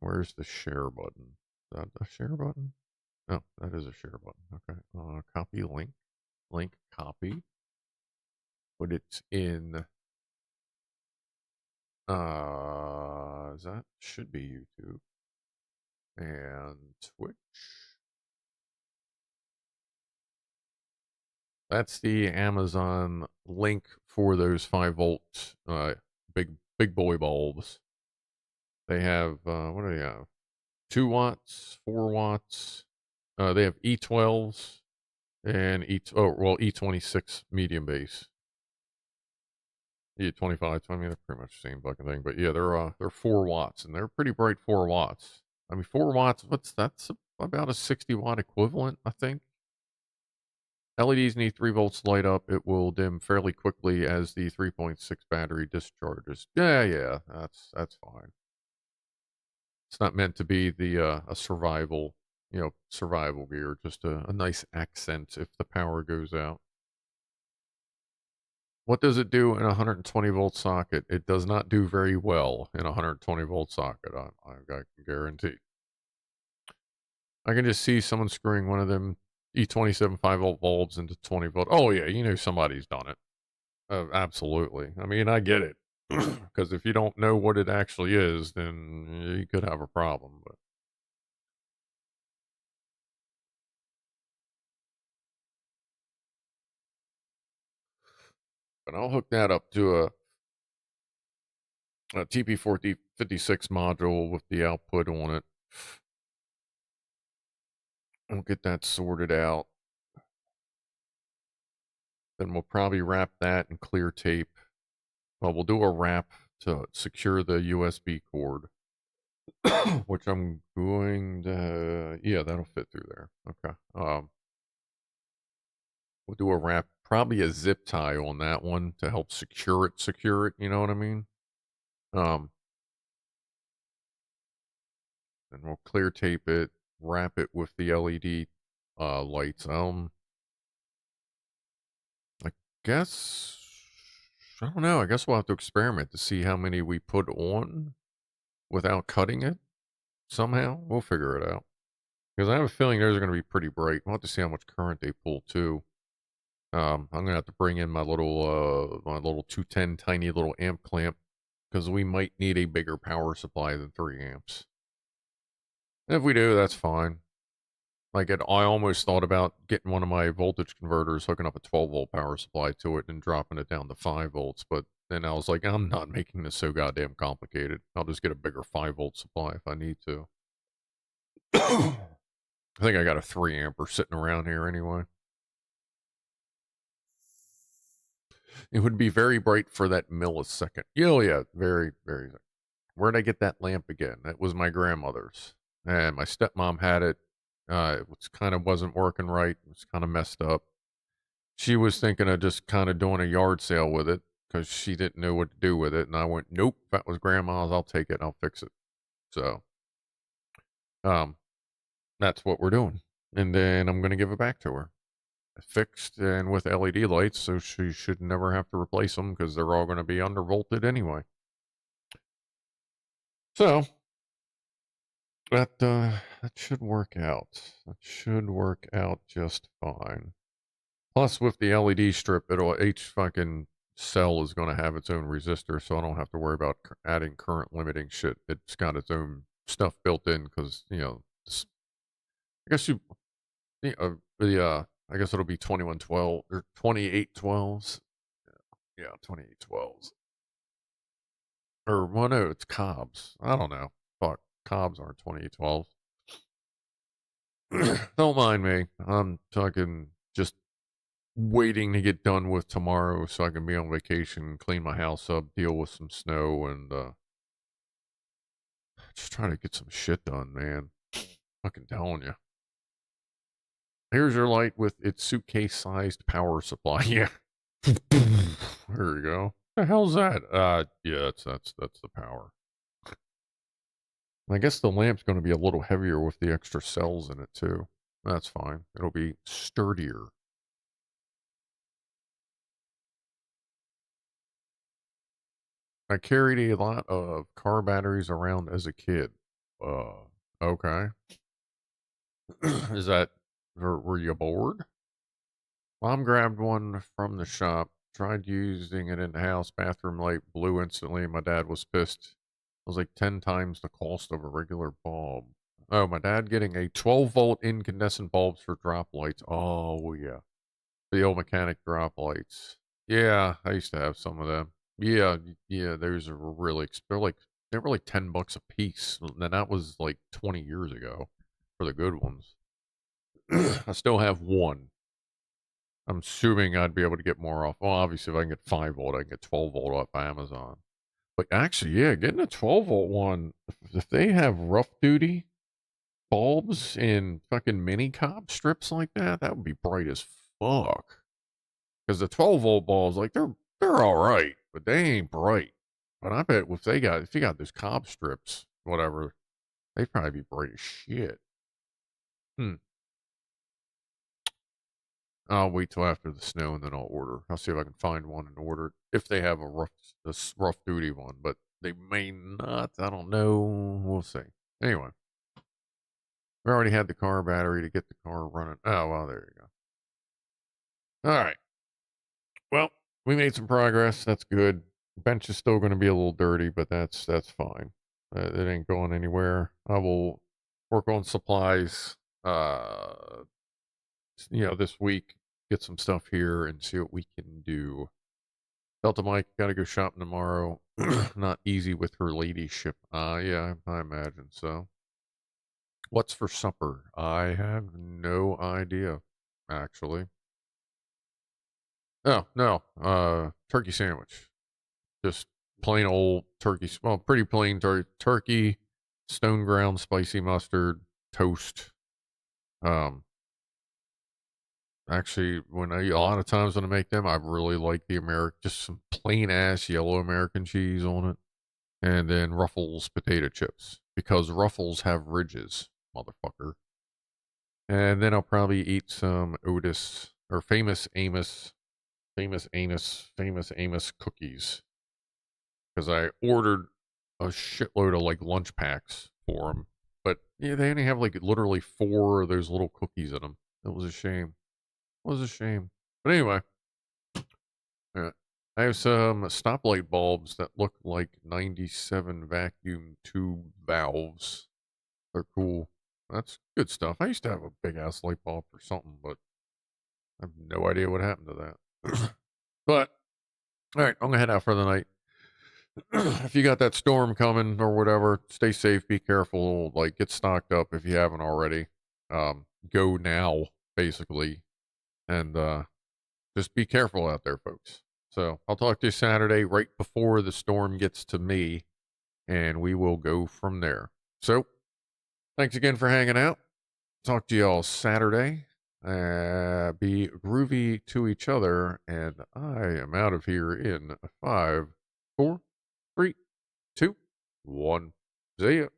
Where's the share button? Is that a share button? No, that is a share button. Okay. Copy link. Link copy. Put it in. That should be YouTube and Twitch. That's the Amazon link for those 5-volt big boy bulbs. They have what do they have? 2 watts, 4 watts. They have E12s and E26 medium base. E25. I mean, they're pretty much the same fucking thing. But yeah, they're 4 watts and they're pretty bright 4 watts. I mean, 4 watts. That's about a 60-watt equivalent, I think. LEDs need 3 volts to light up. It will dim fairly quickly as the 3.6 battery discharges. Yeah, that's fine. It's not meant to be the a survival gear. Just a nice accent if the power goes out. What does it do in a 120 volt socket? It does not do very well in a 120 volt socket. I can guarantee. I can just see someone screwing one of them E27 5-volt bulbs into 20 volt. Oh yeah, you know somebody's done it. Absolutely. I mean, I get it. Because if you don't know what it actually is, then you could have a problem. But I'll hook that up to a TP4056 module with the output on it. I'll get that sorted out. Then we'll probably wrap that in clear tape. Well, we'll do a wrap to secure the USB cord, which I'm going to, yeah, that'll fit through there. Okay. We'll do a wrap, probably a zip tie on that one to help secure it, you know what I mean? And we'll clear tape it, wrap it with the LED lights. I guess, I don't know. I guess we'll have to experiment to see how many we put on without cutting it somehow. We'll figure it out. Because I have a feeling those are going to be pretty bright. We'll have to see how much current they pull too. I'm going to have to bring in my little 210 tiny little amp clamp, because we might need a bigger power supply than 3 amps. And if we do, that's fine. Like, I almost thought about getting one of my voltage converters, hooking up a 12-volt power supply to it, and dropping it down to 5 volts. But then I was like, I'm not making this so goddamn complicated. I'll just get a bigger 5-volt supply if I need to. I think I got a 3 amper sitting around here anyway. It would be very bright for that millisecond. Oh, yeah, very, very. Where'd I get that lamp again? That was my grandmother's. And my stepmom had it. It kind of wasn't working right. It was kind of messed up. She was thinking of just kind of doing a yard sale with it because she didn't know what to do with it. And I went, nope, that was grandma's. I'll take it and I'll fix it. So, that's what we're doing. And then I'm going to give it back to her. Fixed and with LED lights, so she should never have to replace them because they're all going to be undervolted anyway. So that should work out. That should work out just fine. Plus, with the LED strip, each fucking cell is going to have its own resistor, so I don't have to worry about adding current limiting shit. It's got its own stuff built in because, you know, I guess I guess it'll be 2112 or 2812s. Yeah, 2812s. Or, well, no, it's Cobbs. I don't know. Fuck, Cobbs aren't 2812s. Don't mind me. I'm talking just waiting to get done with tomorrow so I can be on vacation, clean my house up, deal with some snow, and just trying to get some shit done, man. Fucking telling you. Here's your light with its suitcase-sized power supply. Yeah. There you go. The hell's that? Yeah, that's the power. I guess the lamp's going to be a little heavier with the extra cells in it too. That's fine. It'll be sturdier. I carried a lot of car batteries around as a kid. Okay. Is that, were you bored? Mom grabbed one from the shop, tried using it in the house. Bathroom light blew instantly. My dad was pissed. It was like 10 times the cost of a regular bulb. Oh, my dad getting a 12-volt incandescent bulbs for drop lights. Oh, yeah. The old mechanic drop lights. Yeah, I used to have some of them. Yeah, those are really, they were like $10 a piece. And that was like 20 years ago for the good ones. I still have one. I'm assuming I'd be able to get more off. Well, obviously, if I can get 5-volt, I can get 12-volt off Amazon. But actually, yeah, getting a 12-volt one, if they have rough duty bulbs in fucking mini cop strips like that, that would be bright as fuck. Because the 12-volt bulbs, like, they're all right, but they ain't bright. But I bet if you got those cob strips, whatever, they'd probably be bright as shit. I'll wait till after the snow and then I'll order. I'll see if I can find one and order it if they have a rough duty one, but they may not. I don't know. We'll see. Anyway, we already had the car battery to get the car running. Oh, well, there you go. All right. Well, we made some progress. That's good. Bench is still going to be a little dirty, but that's fine. It ain't going anywhere. I will work on supplies, this week. Get some stuff here and see what we can do. Delta Mike, gotta go shopping tomorrow. Not easy with her ladyship. Yeah, I imagine so. What's for supper? I have no idea, actually. Oh, no. Turkey sandwich. Just plain old turkey. Well, pretty plain turkey, stone ground spicy mustard, toast. Actually, a lot of times when I make them, I really like just some plain ass yellow American cheese on it, and then Ruffles potato chips because Ruffles have ridges, motherfucker. And then I'll probably eat some Otis or famous Amos cookies. Because I ordered a shitload of like lunch packs for them. But yeah, they only have like literally 4 of those little cookies in them. It was a shame. It was a shame. But anyway, I have some stoplight bulbs that look like 97 vacuum tube valves. They're cool. That's good stuff. I used to have a big ass light bulb or something, but I have no idea what happened to that. But all right, I'm gonna head out for the night. If you got that storm coming or whatever, stay safe, be careful, like get stocked up if you haven't already. Go now, basically, and just be careful out there, folks. So I'll talk to you Saturday right before the storm gets to me, and we will go from there. So thanks again for hanging out. Talk to you all Saturday. Be groovy to each other, and I am out of here in 5, 4, 3, 2, 1. See ya.